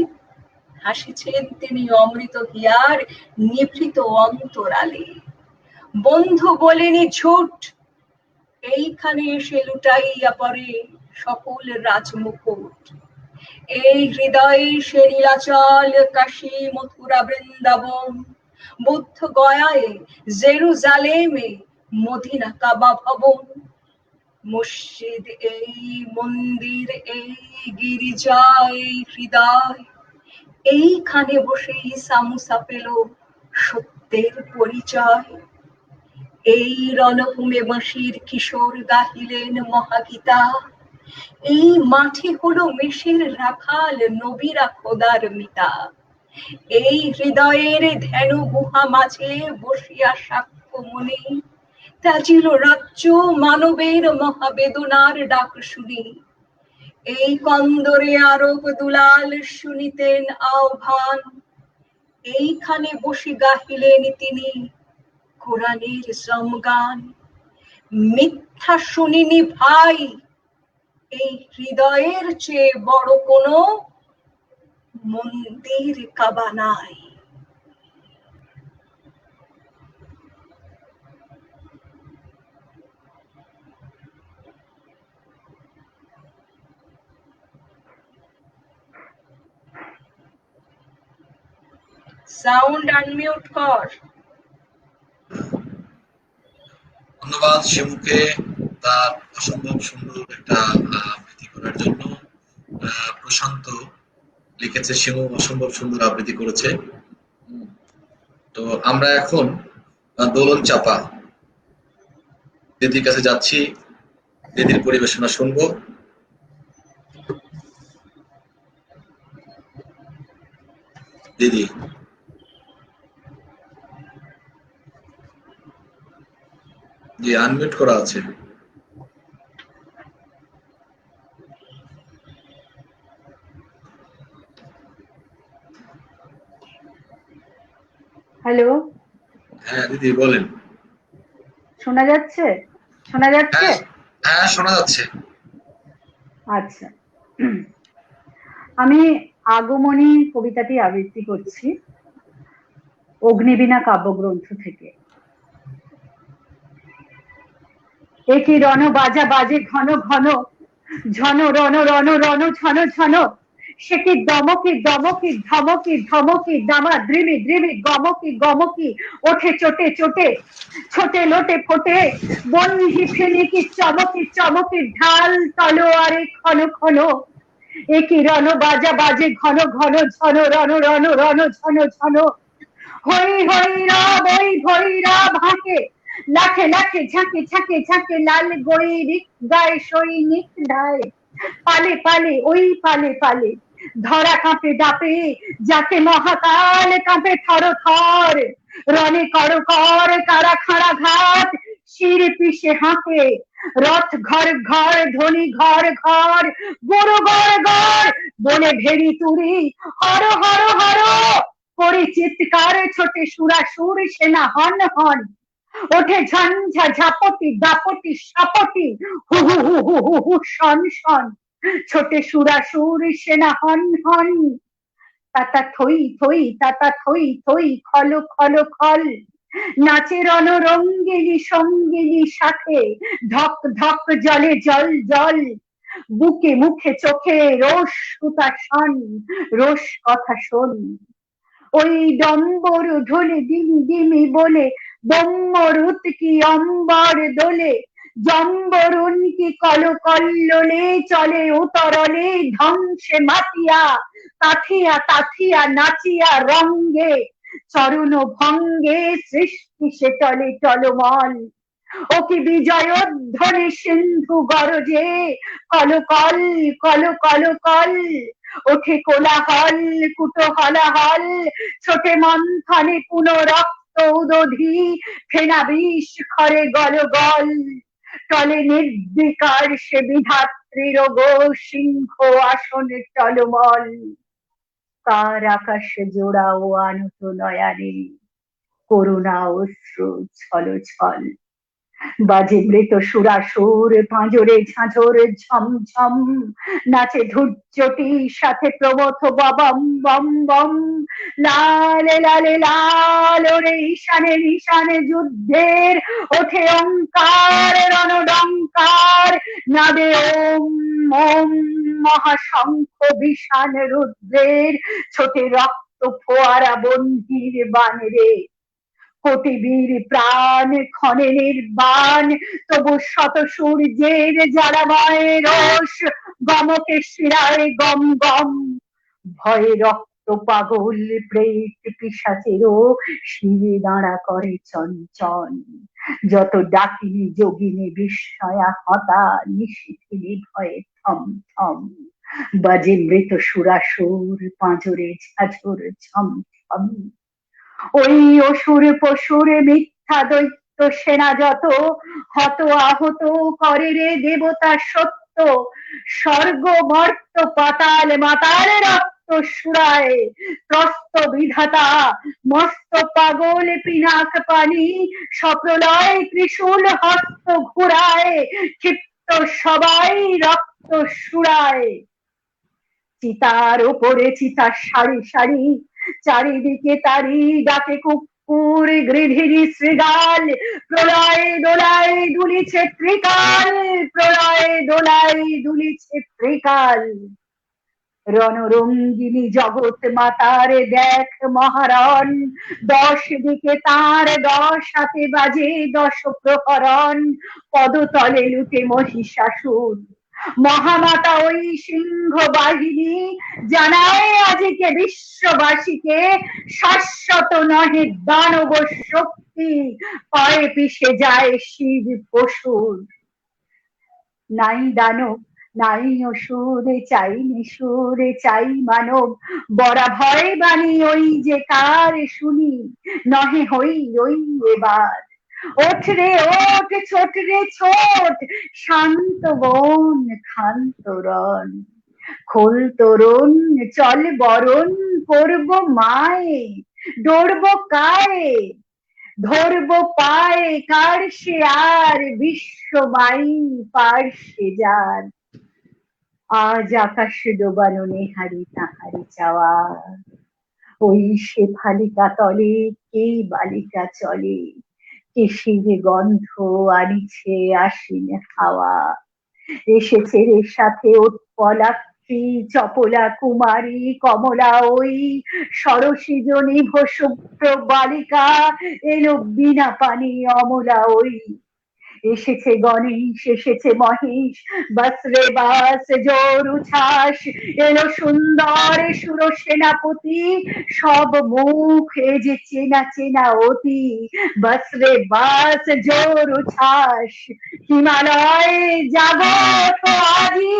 হাসিছেন তিনি অমৃত হিয়ার নিভৃত অন্তরালে। বন্ধু বলেনি ঝুট, এইখানে এসে লুটাইয়া পড়ে সকল রাজমুকুট। এই হৃদয়ে সে নীলাচল, কাশী, মথুরা, বৃন্দাবন, বুদ্ধ গয়ায়, জেরুজালেমে, মদিনা কাবা ভবন। মসজিদ এই, মন্দির এই, গির্জা এই, হৃদয়, এইখানে বসে ঈসা মুসা পেল সত্যের পরিচয়। এই রণভূমে বাঁশির কিশোর গাহিলেন মহাগীতা, এই মাঠে হলো মেষের রাখাল, নবীরা খোদার মিতা। এই হৃদয়ের ধ্যান গুহা মাঝে বসিয়া সাক্ষ্য মনি, ত্যাজিল রাজ্য মানবের মহাবেদনার ডাক শুনি। এই কন্দরে আরব দুলাল শুনিতেন আহ্বান, এইখানে বসে গাহিলেন তিনি কোরআনের সমগান। মিথ্যা শুনিনি ভাই, এই হৃদয়ের চেয়ে বড় কোনো মন্দির কাবা নাই। সাউন্ড আনমিউট কর। ধন্যবাদ শিমুকে তার অসম্ভব সুন্দর একটা আবৃত্তি করার জন্য। প্রশান্ত লিখেছে শিমু অসম্ভব সুন্দর আবৃত্তি করেছে। তো আমরা এখন দোলন চাপা দিদির কাছে যাচ্ছি, দিদির পরিবেশনা শুনবো। দিদি জি, আনমিউট করা আছে। হ্যালো, হ্যাঁ দিদি বলেন। শোনা যাচ্ছে? শোনা যাচ্ছে? হ্যাঁ শোনা যাচ্ছে। আচ্ছা, আমি আগমনী কবিতাটি আবৃত্তি করছি অগ্নিবীণা কাব্যগ্রন্থ থেকে। একই রণ বাজা বাজে ঘন ঘন, ঝন রণ রণ রণ ঝন ঝন, সে কি দমকি দমকি ধমকি ধমকি দামা দ্রিমি দ্রিমি গমকি গমকি ওঠে চোটে চোটে ছোটে লোটে ফোটে বন্হি ফেনিকি চমকি চমকি ঢাল তলোয়ারে ক্ষণ ক্ষণ একই রণ বাজা বাজে ঘন ঘন ঝন রণ রণ রণ ঝন ঝন হই হই রা বই ভৈরা ভাকে লাখে লাখে ঝাঁকে ঝাঁকে ঝাঁকে লাল গৈরিক গায়ে সৈনিক ঢায় পালে পালে ওই পালে পালে ধরা কাঁপে ডাপে যাকে মহাকাল কাঁপে থর থর রণে কর কর কারা খাড়া ঘাট শির পিষে হাঁকে রথ ঘর ঘর ধ্বনি ঘর ঘর গরু গড় গড় বনে ভেড়ি তুরি হর হর হর করে চিৎকার ছোটে সুরাসুর সেনা হন হন ওঠে ঝঞ্ঝা ঝাপটি দাপটি সাপটি হু হু হু হু হু হু শন শন ছোটে সুরাসুর সেনা হন হন তাতা থই থই তাতা থই থই খল খল খল নাচে রণরঙ্গিনী সঙ্গিনী সাথে ধক ধক জলে জল জল বুকে মুখে চোখে রোষ হুতাশন রোষ কথা শোন ওই ডম্বর ঢোলে দিমি দিমি বলে ব্রহ্মরুত কি অম্বর দোলে জম্বরুন কি কল কল্লোলে চলে উতরলে ধ্বংসে মাতিয়া তাথিয়া তাথিয়া নাচিয়া রঙ্গে চরণ ভঙ্গে সৃষ্টি সে টলে টলমল ও কি বিজয়োধ্বনি সিন্ধু গরজে কল কল কল কল কল ওঠে কোলাহল কুটো হলাহল ছোটে মন্থনে পুনরক্ত উদধি ফেনা বিষ খরে গল গল টলে নির্বিকার সে বিধাত্রীর গো সিংহ আসনে টলমল কার আকাশে জোড়া ও আনত নয়ানে করুণা অশ্রু ছল ছল বাজে মৃত সুরাসুর পাঁজরে ঝাঁঝর ঝমঝম নাচে ধূর্যটি সাথে প্রমথ ববম বম বম লালে লালে লাল ওরে ঈশানে ঈশানে যুদ্ধের ওঠে ওঙ্কার রণডঙ্কার নাদে ওম ওম মহাশঙ্খ বিষান রুদ্রের ছোটে রক্ত ফোয়ারা বন্দির বানরে কোটি বীর প্রাণ ক্ষণে নির্বাণ তবু শত সূর্যের জ্বালাময় রোষ গমকে শিরায় গম গম ভয়ে রক্ত পাগল প্রেত পিশাচেরও শিরে দাঁড়া করে চঞ্চল যত ডাকিনী যোগিনী বিস্ময়া হতা নিশিথিনী ভয়ে থম থম বাজে মৃত সুরাসুর পাঁজরে ঝাঝর ঝম ঝম ওই অসুর পশুর মিথ্যা দৈত্য সেনা যত হত আহত করে রে দেবতা সত্য স্বর্গ মর্ত পাতাল মাতাল রক্ত সুরায় ত্রস্ত বিধাতা মস্ত পাগল পিনাক পানি সপ্রলয় ত্রিশূল হস্ত ঘুরায় ক্ষিপ্ত সবাই রক্ত সুরায় চিতার উপরে চিতার সারি সারি চারিদিকে তারি ডাকে কুকুর গৃধিনী শ্রীগাল প্রলয় দোলায় দুলিছে ত্রিকাল প্রলয় দোলায় দুলিছে ত্রিকাল রণরঙ্গিনী জগৎ মাতার দেখ মহারণ 10 দিকে তার 10 হাতে বাজে 10 প্রহরণ পদতলে লুটে মহিষাসুর মহামাতা ওই সিংহ বাহিনী জানায় আজকে বিশ্ববাসীকে শাশ্বত নহে দানব শক্তি পায়ে পিষে যায় শিব পশুর নাই দানব নাই অসুরে চাই নিশুরে চাই মানব বরা ভয় বাণী ওই যে কার শুনি নহে হই ওই এবার ওঠ রে ওঠ ছোট রে ছোট শান্ত বন ক্ষান্ত রণ খোল তরুণ চল বরণ করব মায়ে ডরব কায়ে ধরব পায়ে কার সে আর বিশ্বমাই পার সে যার আজ আকাশ ডোবানো নেহারি তাহারি চাওয়া ওই শেফালিকা তলে কে বালিকা চলে কেশির গন্ধ আনিছে আশ্বিন হাওয়া এসেছে রে সাথে উৎপলাক্ষ সাবিত্রী চপলা কুমারী কমলা ওই সরসিজনী শুভ্র বালিকা এলো বিনা পানি অমলা ওই এসেছে গণেশ এসেছে মহেশ বাস রে বাস জোর উচ্ছ্বাস এলো সুন্দর সুর সেনাপতি সব মুখ এ যে চেনা চেনা অতি বাস রে বাস জোর উচ্ছ্বাস হিমালয় জাগো তো আজি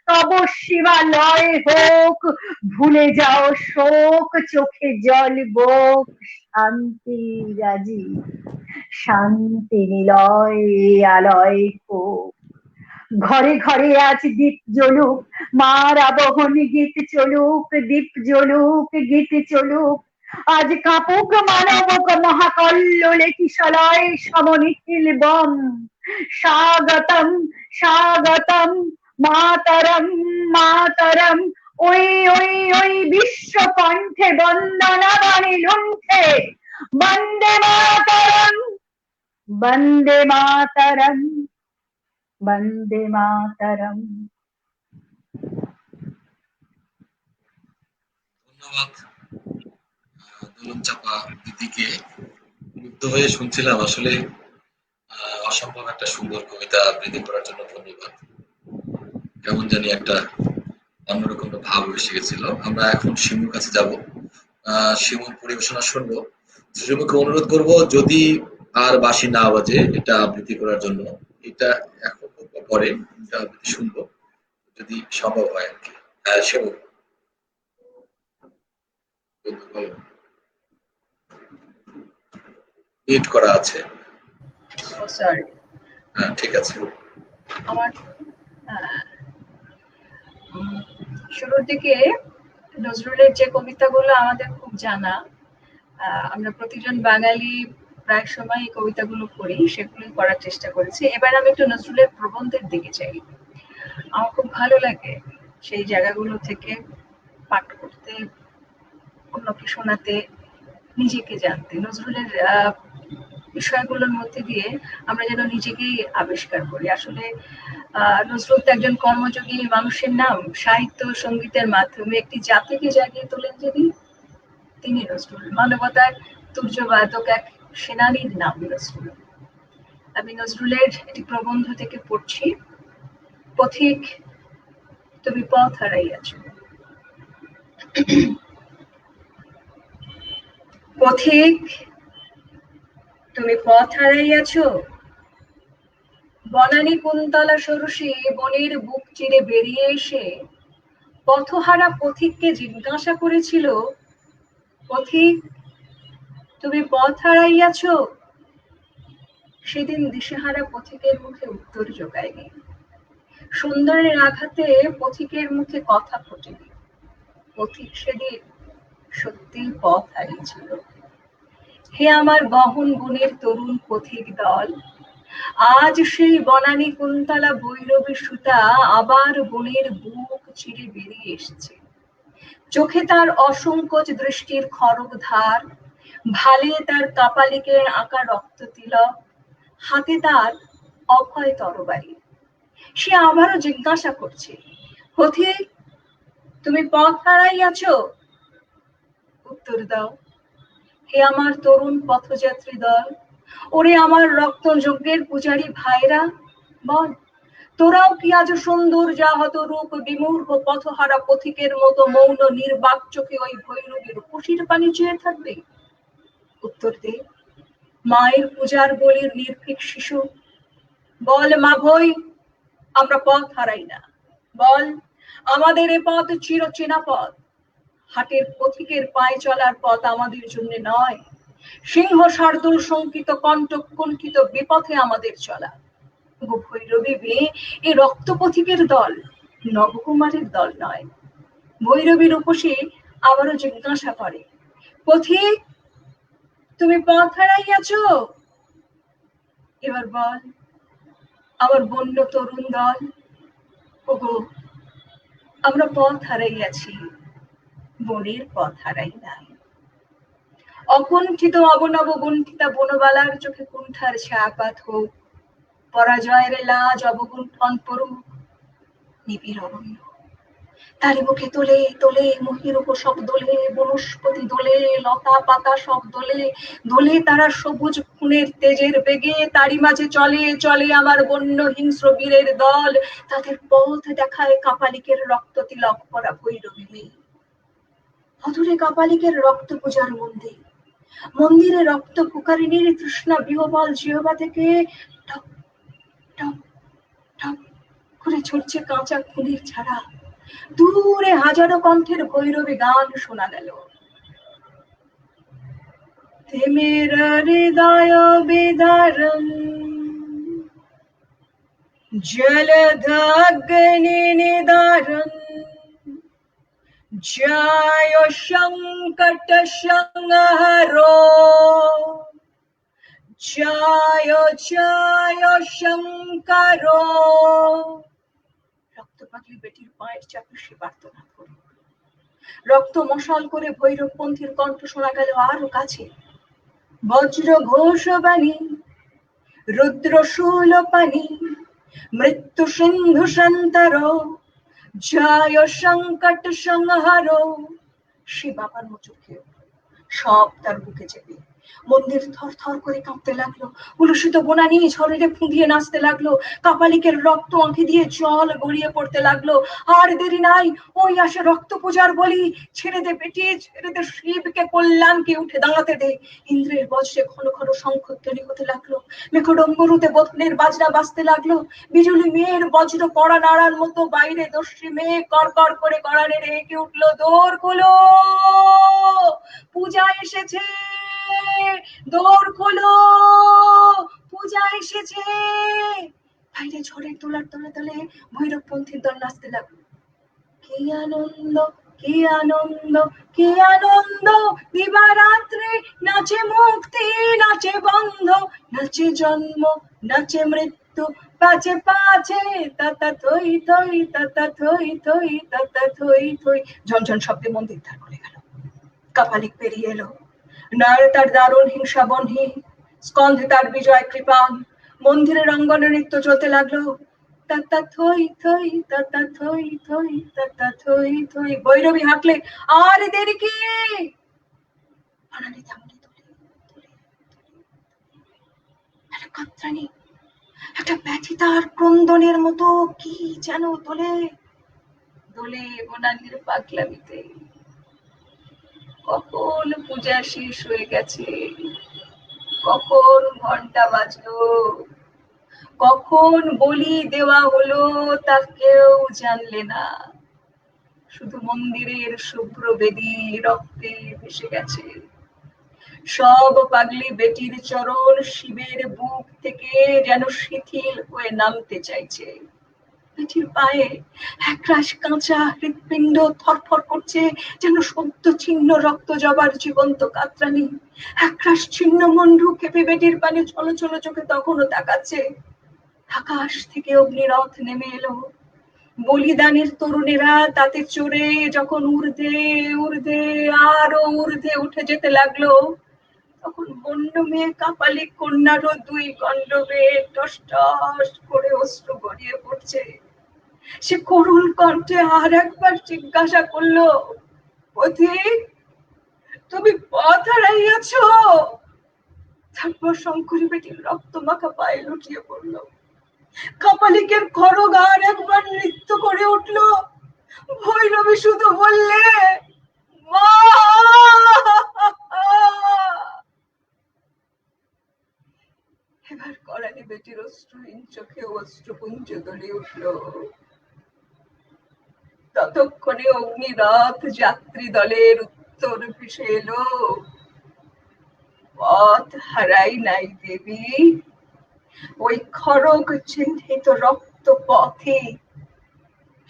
তব শিবালয় হোক ভুলে যাও শোক চোখে জল বোক শান্তি রাজি শান্তি নিলয় আলয় হোক ঘরে ঘরে আজ দীপ জ্বলুক মার আবহন গীত চলুক দীপ জ্বলুক গীত চলুক আজ কাপুক মানবক মহাকল্লোলে কিশলয় সমনিখিল বম স্বাগতম স্বাগতম মাতরম মাতরম ওই ওই ওই বিশ্ব কণ্ঠে বন্দনা বাণী লুণ্ঠে বন্দে মাতরম বন্দে মাতরম বন্দে মাতরম। ধন্যবাদ দোলন চাপা দিদিকে। মুগ্ধ হয়ে শুনছিলাম আসলে। অসম্ভব একটা সুন্দর কবিতা আবৃত্তি করার জন্য ধন্যবাদ। কেমন জানি একটা অন্যরকম ভাব এসে গেছিল। আমরা এখন শিমুর কাছে যাব, শিমুর পরিবেশনা শুনবো। শিমুকে অনুরোধ করব যদি আর বাঁশি না বাজে এটা আবৃত্তি করার জন্য। এটা এখন পরে এটা আবৃত্তি শুনবো যদি সম্ভব হয় আর কি। শিমু মিউট করা আছে। সরি, হ্যাঁ ঠিক আছে। আমার শুরুর দিকে নজরুলের যে কবিতাগুলো আমাদের খুব জানা, আমরা প্রতিজন বাঙালি প্রায় সময় এই কবিতাগুলো পড়ি, সেগুলোই করার চেষ্টা করেছি। এবার আমি একটু নজরুলের প্রবন্ধের দিকে চাই। আমার খুব ভালো লাগে সেই জায়গাগুলো থেকে পাঠ করতে, অন্যকে শোনাতে, নিজেকে জানতে। নজরুলের বিষয়গুলোর মধ্যে দিয়ে আমরা যেন নিজেকেই আবিষ্কার করি। আসলে নজরুল তো একজন কর্মযোগী মানুষের নাম। সাহিত্য সঙ্গীতের মাধ্যমে একটি জাতিকে জাগিয়ে তোলেন যিনি, তিনি নজরুল। মানবতার তুর্যবাদক এক সেনানীর নাম নজরুল। আমি নজরুলের একটি প্রবন্ধ থেকে পড়ছি। পথিক তুমি পথ হারাইয়াছ। পথিক তুমি পথ হারাইয়াছ, বনানী কুন্তলা সরসী বনের বুক চিরে বেরিয়ে এসে পথহারা পথিককে জিজ্ঞাসা করেছিল, পথিক তুমি পথ হারাইয়াছ? সেদিন দিশেহারা পথিকের মুখে উত্তর জোগায়নি। সুন্দরের আঘাতে পথিকের মুখে কথা ফোটেনি। পথিক সেদিন সত্যি পথ হারিয়েছিল। হে আমার গহন গুণের তরুণ পথিক দল, আজ সেই বনানী কুন্তলা বৈরবী সুতা আবার বনের বুক চিরে বেরিয়ে এসেছে। চোখে তার অসংকোচ দৃষ্টির খড়গ ধার, ভালে তার কাপালিকের আঁকা রক্ত তিলক, হাতে তার অভয় তরবারি। সে আবারও জিজ্ঞাসা করছে, পথিক তুমি পথ হারাইয়াছ? উত্তর দাও হে আমার তরুণ পথযাত্রী দল, ওরে আমার রক্ত যজ্ঞের পূজারী ভাইরা, বল তোরাও কি আজ সুন্দর যাহত রূপ বিমূর্খ পথহারা পথিকের মতো মৌন নির্বাক চোখে ওই ভৈরবীর খুশির পানি চেয়ে থাকবে? উত্তর দে মায়ের পূজার বলির নির্ভীক শিশু, বল মা ভই আমরা পথ হারাই না। বল আমাদের এ পথ চিরচেনা পথ, হাটের পথিকের পায়ে চলার পথ আমাদের জন্য নয়। সিংহ শার্দুল শঙ্কিত কণ্টক কুণ্ঠিত বিপথে আমাদের চলা। ভৈরবী মেয়ে এ রক্ত পথিকের দল, নবকুমারের দল নয়। ভৈরবী রূপসী আবারও জিজ্ঞাসা করে, পথিক তুমি পথ হারাইয়াছ? এবার বল আমার বন্য তরুণ দল, ওগো আমরা পথ হারাইয়াছি, বনের পথ হারাই নাই। অকুণ্ঠিত অবনব গুণ্ঠিতা বনবালার চোখে কুণ্ঠার ছায়াপাত হোক, পরাজয়ের লাজ অবগুণ্ঠন পড়ুক নিবিড় অরণ্য। তারি মুখে তোলে তোলে মহিরূপ সব দোলে, বনস্পতি দোলে, লতা পাতা সব দোলে, দোলে তারা সবুজ খুনের তেজের বেগে, তারি মাঝে চলে চলে আমার বন্য হিংস্র বীরের দল, তাদের পথ দেখায় কাপালিকের রক্ত তিলক পরা ভৈরবী মেয়ে। অদূরে কাপালিকের রক্ত পূজার মন্দির, মন্দিরে রক্ত পুকারিনীর তৃষ্ণা বিহবল জিহবা থেকে টপ টপ টপ করে ঝরছে কাঁচা খুনির ছাড়া। দূরে হাজারো কণ্ঠের ভৈরবী গান শোনা গেল। তেমের হৃদয় বিদারণ জলধাগ্নি নিদারণ, জয় সংকট সংহারো, জয় জয় শঙ্করো। রক্ত পাগলি বেটির পায়ের চাপে সে প্রার্থনা করল। রক্ত মশাল করে ভৈরবপন্থীর কণ্ঠ শোনা গেল আরো কাছে। বজ্র ঘোষ বাণী, রুদ্র শূল পানি, মৃত্যু সিন্ধু সন্তর, জয় সংকট সংহারো। সে বাবার চোখে সব তার বুকে চেপে। মন্দির থর থর করে কাঁপতে লাগলো, উলসিত বনানী ঝড়ে ফুঁদিয়ে নাচতে লাগলো, কাপালিকের রক্ত আঁখি দিয়ে জল গড়িয়ে পড়তে লাগলো। আর দেরি নাই, ওই আসে রক্ত পূজার বলি, ছেড়ে দে বেটি ছেড়ে দে, শিবকে কল্যাণকে উঠে দাঁড়াতে দে। ইন্দ্রের বজ্রে ঘন ঘন শঙ্খধ্বনি হতে লাগলো, মেঘডম্বরুতে বোধনের বাজনা বাজতে লাগলো, বিজুলি মেয়ের বজ্র কড়া নাড়ার মতো বাইরে দস্যি মেয়ে কর কর করে কড়ানে রেগে উঠলো, দৌড় খোলো, পূজা এসেছে, দৌড় খোলো, পূজা এসেছে। বাইরে ঝড়ের তোলার তলে তলে ভৈরবপন্থীর দল নাচতে লাগলো। কি আনন্দ, কি আনন্দ, কি আনন্দ, দিবারাত্রে নাচে মুক্তি, নাচে বন্ধ, নাচে জন্ম, নাচে মৃত্যু, পাচে পাচে তাতা থই থই, তাতা থই থই, তাতা থই থই। ঝনঝন শব্দে মন্দির ধার করে গেল। কাপালিক পেরিয়ে এলো, নয় তার দারুণ হিংসা বহ্নি, স্কন্ধে তার বিজয় কৃপান। মন্দিরের অঙ্গনে নৃত্য চলতে লাগলো, তাতা থই থই, তাতা থই থই, তাতা থই থই। ভৈরবী হাঁকলে, আর দেরি কি? বানানি তেমনি তোলে তোলে একটা কাত্রানি, একটা ব্যথিতার ক্রন্দনের মতো কি যেন তোলে দোলে বনানির পাগলামিতে। কখন পূজা শেষ হয়ে গেছে, কখন ঘন্টা বাজলো, কখন বলি দেওয়া হলো, তা কেউ জানলে না। শুধু মন্দিরের শুভ্র বেদী রক্তে ভেসে গেছে। সব পাগলি বেটির চরণ শিবের বুক থেকে যেন শিথিল হয়ে নামতে চাইছে। বেটির পায়ে একরাশ কাঁচা হৃৎপিণ্ড থরথর করছে, যেন সদ্য ছিন্ন রক্ত জবার জীবন্ত কাতরানি। একরাশ ছিন্ন মন্ডু কেঁপে বেটির পানে ছলো ছলো চোখে তখনও তাকাচ্ছে। আকাশ থেকে অগ্নিরথ নেমে এলো, বলিদানের তরুণেরা তাতে চড়ে যখন ঊর্ধ্বে ঊর্ধ্বে আরো ঊর্ধ্বে উঠে যেতে লাগলো, তখন বন্য মেয়ে কাপালিক কন্যারও দুই গণ্ডবে টস টস করে অশ্রু গড়িয়ে পড়ছে। সে করুণ কণ্ঠে আর একবার জিজ্ঞাসা করলো, পথিক তুমি পথ হারাইয়াছ? তারপর শঙ্করী বেটির রক্ত মাখা পায়ে লুটিয়ে পড়লো। কাপালিকের খড়গ আর একবার নৃত্য করে উঠল। ভৈরবী শুধু বললে, মা। এবার করালি বেটির অশ্রুহীন চোখে অশ্রুপুঞ্জ দলে উঠল। ততক্ষণে অগ্নিরথ যাত্রী দলের উত্তর ভেসে এলো, পথ হারাই নাই দেবী, ওই খড়গ চিহ্নিত রক্ত পথে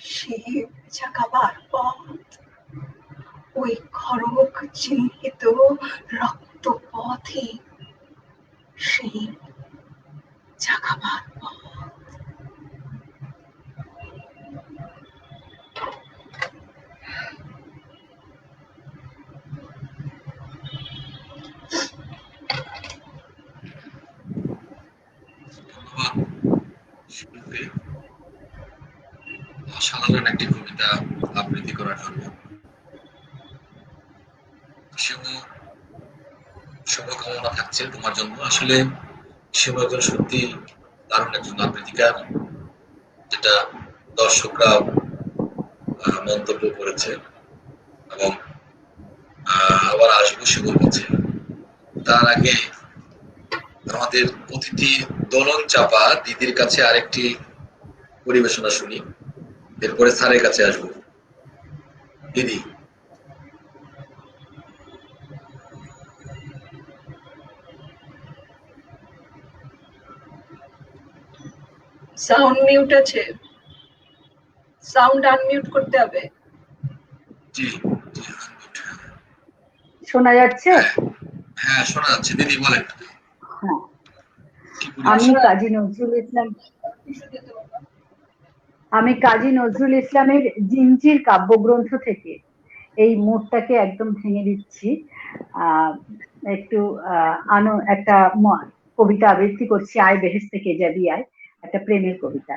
শিব জাগাবার পথ। ওই খড়গ চিহ্নিত রক্ত পথে শিব জাগাবার পথ। অসাধারণ একটি কবিতা আবৃত্তি করার জন্য। শুভকামনা থাকছে তোমার জন্য। আসলে শিমু একজন সত্যি দারুণ একজন আবৃত্তিকার, যেটা দর্শকরা মন্তব্য করেছে, এবং আবার আসবো শিমুর কাছে। তার আগে আমাদের অতিথি দোলন চাপা দিদির কাছে আরেকটি পরিবেশনা শুনি, এরপরে স্যারের কাছে আসবো। দিদি। সাউন্ড মিউট আছে, সাউন্ড আনমিউট করতে হবে। জি, শোনা যাচ্ছে? হ্যাঁ শোনা যাচ্ছে, দিদি বলেন। হ্যাঁ, আমি কাজী নজরুল ইসলাম, আমি কাজী নজরুল ইসলামের জিঞ্জির কাব্যগ্রন্থ থেকে এই মুডটাকে একদম ভেঙে দিচ্ছি। একটু একটা কবিতা আবৃত্তি করছি, আয় বেহেশতে কে যাবি আয়, একটা প্রেমের কবিতা।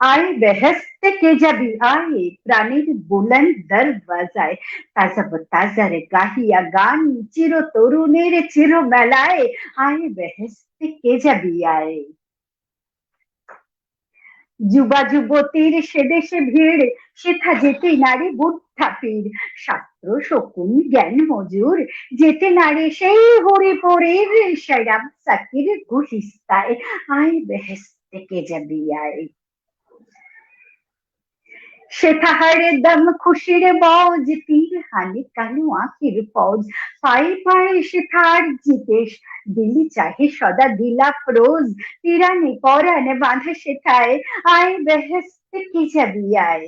আয় বেহেশতে কে যাবি আয়, প্রাণীর বুলন্দ দরওয়াজায়, তাজা তাজা রে গাহিয়া গান, চির তরুণের চির মেলায়, আয় বেহেশতে কে যাবি আয়। যুবা যুবতীর সে দেশে ভিড়, সেথা যেতে নারী বুদ্ধা পীর, শাস্ত্র শকুন জ্ঞান মজুর, যেতে নারী সেই হরিপুরীর, শরাব সাকির গুলিস্তায়, আয় বেহেশতে কে যাবি আয়। সেথাহারে দম খুশির মৌজ, তীর হানি কালু আঁখির ফৌজ, পায়ে পায়ে সেথার জিতেশ, দিলি চাহে সদা দিলাপ রোজ, তিরানে পরানে বাঁধে সেথায়, আয় বেহেশতে কে যাবি আয়।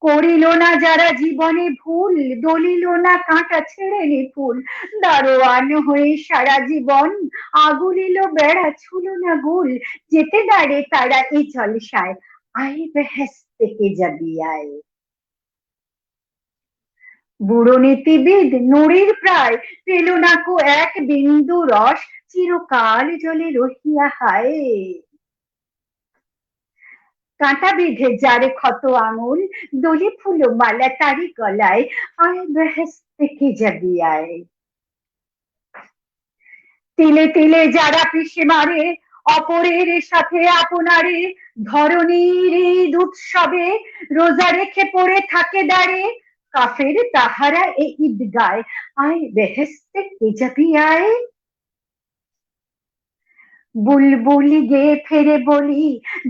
করিল না যারা জীবনে ভুল, দলিল না কাঁটা ছেড়ে নি ফুল, দারোয়ান হয়ে সারা জীবন আগুলিল বেড়া ছুল না গুল, যেতে দাঁড়ে তারা এই জলসায়, আয় বেহেশতে কে যাবি আয়। বুড়ো নীতিবিদ নুড়ির প্রায়, পেল না কো এক বিন্দু রস, চিরকাল জলে রহিয়া হায়। কাঁটা বিঁধে যারে ক্ষত আঙুল, দলি ফুল মালা তারি গলায়, আয় বেহেশতে কে যাবি আয়। তিলে তিলে যারা পিষে মারে, অপরের সাথে আপনারে, ধরণীর ঈদ উৎসবে রোজা রেখে পড়ে থাকে দাঁড়ে, কাফের তাহারা এই ঈদগায়, আয় বেহেশতে কে যাবি আয়। বুলবুলি গেয়ে ফেরে বলি,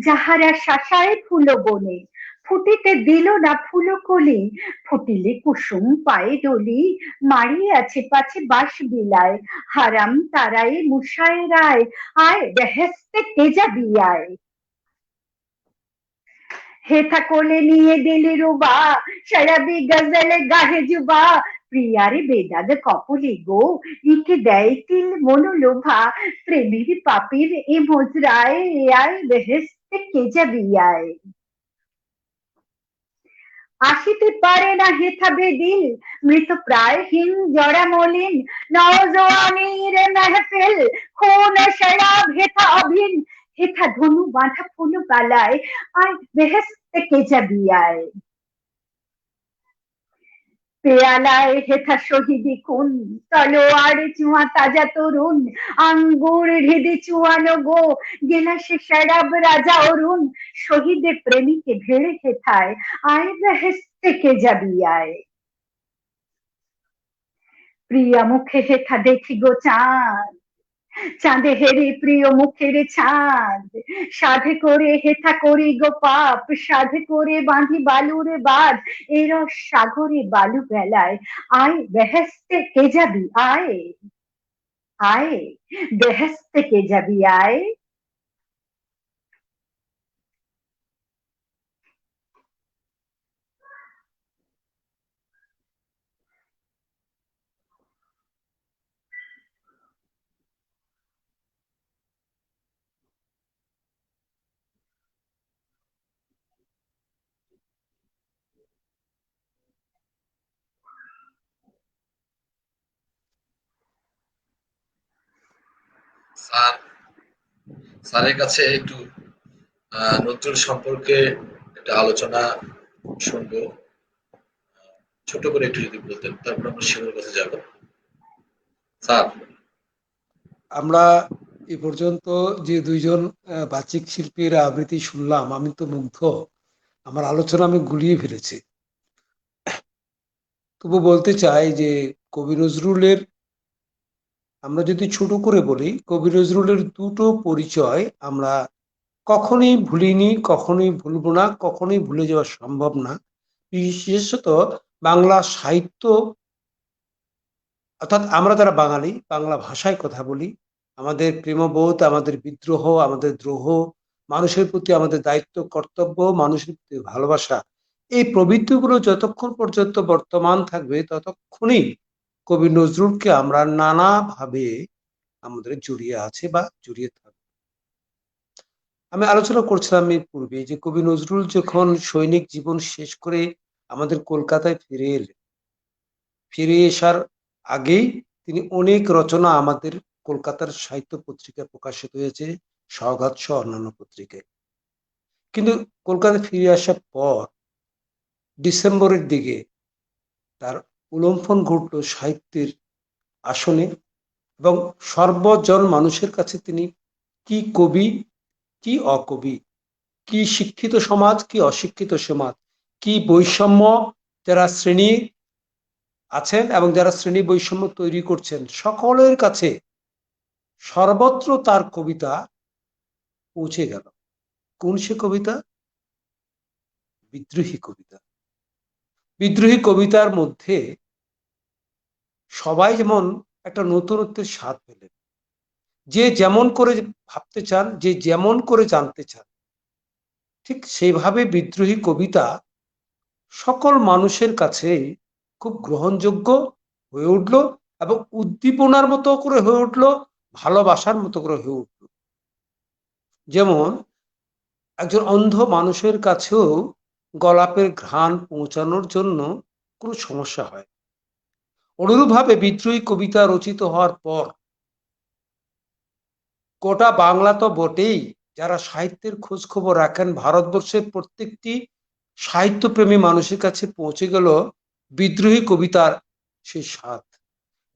যাহারা শাসায় ফুল বনে, ফুটিতে দিল না ফুল কলি, ফুটিলে কুসুম পায়ে ডলি, মারিয়াছে পাছে বাঁশ বিলায়, হারাম তারাই মুসায় রায়, আয় বেহেশতে কে যাবি আয়। হেথা কোলে নিয়ে দিলি রুবা, শরাবি গজল গাহে জুবা, প্রিয়ারে বেদাগ কপলে গো, ইকে দেয় তিল মনোলোভা, প্রেমের পাপের এ মজরায়, আয় বেহেশতে কে যাবি আয়। আসিতে পারে না হেথা বেদিল, মৃত প্রায় হীন জরা মলিন, নওজোয়ানির মেহফিল, খুন শরাব হেথা অভিন, হেথা ধনু বাঁধা ফুল বালায়, আয় বেহেশতে কে যাবি আয়। পেয়ালায় হেথা শহীদি খুন, তলোয়ার চুয়া তাজা তরুণ, আঙ্গুর হৃদি চুয়ানো গো, গেলাসে শরাব রাজা অরুণ, শহীদে প্রেমিকে ভেড়ে হেথায়, আয় বেহেশতে কে যাবি আয়। প্রিয়া মুখে হেথা দেখি গো চাঁদ, চাঁদে হেরে প্রিয় মুখের ছাঁদ, সাধে করে হেথা করি গো পাপ, সাধে করে বাঁধি বালুরে বাঁধ, এরস সাগরে বালু বেলায়, আয় বেহেশতে কে যাবি আয়। আয় বেহেশতে কে যাবি আয়। স্যার, স্যারের কাছে একটু নজরুল সম্পর্কে একটা আলোচনা শুনবো। ছোট করে একটু যদি বলতেন, তারপর আমরা শিমুর কাছে যাব। স্যার। আমরা এ পর্যন্ত যে দুইজন বাচিক শিল্পীর আবৃত্তি শুনলাম, আমি তো মুগ্ধ। আমার আলোচনা আমি গুলিয়ে ফেলেছি। তবু বলতে চাই যে কবি নজরুলের, আমরা যদি ছোট করে বলি, কবি নজরুলের দুটো পরিচয় আমরা কখনোই ভুলিনি, কখনোই ভুলবো না, কখনোই ভুলে যাওয়া সম্ভব না। বিশেষত বাংলা সাহিত্য, অর্থাৎ আমরা যারা বাঙালি, বাংলা ভাষায় কথা বলি, আমাদের প্রেমবোধ, আমাদের বিদ্রোহ, আমাদের দ্রোহ, মানুষের প্রতি আমাদের দায়িত্ব কর্তব্য, মানুষের প্রতি ভালোবাসা, এই প্রবৃত্তিগুলো যতক্ষণ পর্যন্ত বর্তমান থাকবে ততক্ষণই কবি নজরুলকে আমরা নানাভাবে আমাদের জড়িয়ে আছে বা জড়িয়ে থাকবে। আমি আলোচনা করছিলাম এর পূর্বে যে কবি নজরুল যখন সৈনিক জীবন শেষ করে আমাদের কলকাতায় ফিরে এলেন, ফিরে আসার আগেই তিনি অনেক রচনা আমাদের কলকাতার সাহিত্য পত্রিকায় প্রকাশিত হয়েছে, সওগাত সহ অন্যান্য পত্রিকায়। কিন্তু কলকাতায় ফিরে আসার পর ডিসেম্বরের দিকে তার উলম্ফন ঘটল সাহিত্যের আসনে, এবং সর্বজন মানুষের কাছে তিনি কি কবি, কি অকবি, কি শিক্ষিত সমাজ, কি অশিক্ষিত সমাজ, কি বৈষম্য যারা শ্রেণী আছেন এবং যারা শ্রেণী বৈষম্য তৈরি করছেন, সকলের কাছে সর্বত্র তার কবিতা পৌঁছে গেল। কোন সে কবিতা? বিদ্রোহী কবিতা। বিদ্রোহী কবিতার মধ্যে সবাই যেমন একটা নতুনত্বের স্বাদ পেলেন, যে যেমন করে ভাবতে চান, যে যেমন করে জানতে চান, ঠিক সেইভাবে বিদ্রোহী কবিতা সকল মানুষের কাছে খুব গ্রহণযোগ্য হয়ে উঠল, এবং উদ্দীপনার মতো করে হয়ে উঠল, ভালোবাসার মতো করে হয়ে উঠল। যেমন একজন অন্ধ মানুষের কাছেও গোলাপের ঘ্রাণ পৌঁছানোর জন্য কোনো সমস্যা হয়। অনুরূপভাবে বিদ্রোহী কবিতা রচিত হওয়ার পর গোটা বাংলা তো বটেই, যারা সাহিত্যের খোঁজ খবর রাখেন, ভারতবর্ষের প্রত্যেকটি সাহিত্যপ্রেমী মানুষের কাছে পৌঁছে গেল বিদ্রোহী কবিতার সেই স্বাদ,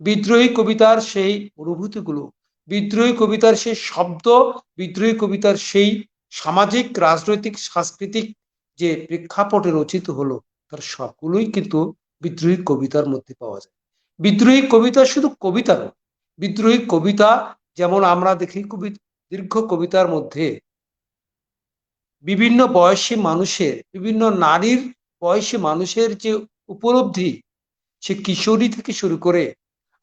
বিদ্রোহী কবিতার সেই অনুভূতিগুলো, বিদ্রোহী কবিতার সেই শব্দ, বিদ্রোহী কবিতার সেই সামাজিক, রাজনৈতিক, সাংস্কৃতিক যে প্রেক্ষাপটে রচিত হলো, তার সবগুলোই কিন্তু বিদ্রোহী কবিতার মধ্যে পাওয়া যায়। বিদ্রোহী কবিতা শুধু কবিতা নয়, বিদ্রোহী কবিতা যেমন আমরা দেখি দীর্ঘ কবিতার মধ্যে বিভিন্ন বয়সী মানুষের, বিভিন্ন নারীর বয়সী মানুষের যে উপলব্ধি, সে কিশোরী থেকে শুরু করে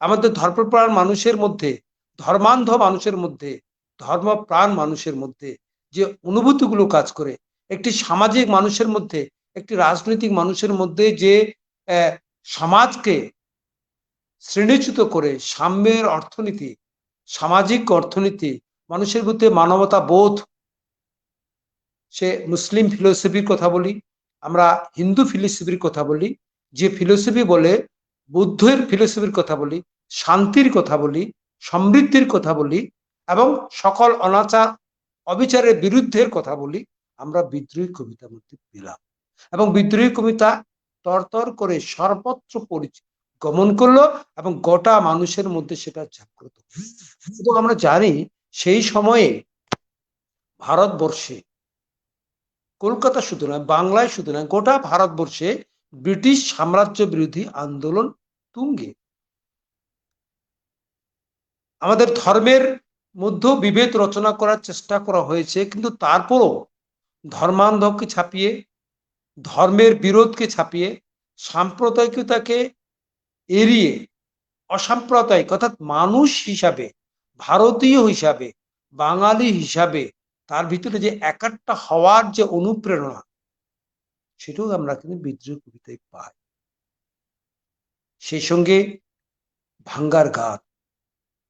আমাদের ধর্মপ্রাণ মানুষের মধ্যে, ধর্মান্ধ মানুষের মধ্যে, ধর্মপ্রাণ মানুষের মধ্যে যে অনুভূতিগুলো কাজ করে, একটি সামাজিক মানুষের মধ্যে, একটি রাজনৈতিক মানুষের মধ্যে যে সমাজকে শ্রেণীচ্যুত করে সাম্যের অর্থনীতি, সামাজিক অর্থনীতি, মানুষের মধ্যে মানবতা বোধ, সে মুসলিম ফিলোসফির কথা বলি, আমরা হিন্দু ফিলোসফির কথা বলি, যে ফিলোসফি বলে, বুদ্ধের ফিলোসফির কথা বলি, শান্তির কথা বলি, সমৃদ্ধির কথা বলি, এবং সকল অনাচার অবিচারের বিরুদ্ধের কথা বলি, আমরা বিদ্রোহী কবিতার মধ্যে পেলাম। এবং বিদ্রোহী কবিতা তরতর করে সর্বত্র গমন করলো, এবং গোটা মানুষের মধ্যে সেটা জাগ্রত। এবং আমরা জানি সেই সময়ে ভারতবর্ষে, কলকাতা শুধু নয়, বাংলায় শুধু নয়, গোটা ভারতবর্ষে ব্রিটিশ সাম্রাজ্য বিরোধী আন্দোলন তুঙ্গে। আমাদের ধর্মের মধ্যেও বিভেদ রচনা করার চেষ্টা করা হয়েছে, কিন্তু তারপরও ধর্মান্ধকে ছাপিয়ে, ধর্মের বিরোধকে ছাপিয়ে, সাম্প্রদায়িকতাকে এড়িয়ে অসাম্প্রদায়িক, অর্থাৎ মানুষ হিসাবে, ভারতীয় হিসাবে, বাঙালি হিসাবে তার ভিতরে যে একাট্টা হওয়ার যে অনুপ্রেরণা, সেটাও আমরা কিন্তু বিদ্রোহী কবিতায় পাই। সেই সঙ্গে ভাঙ্গার গান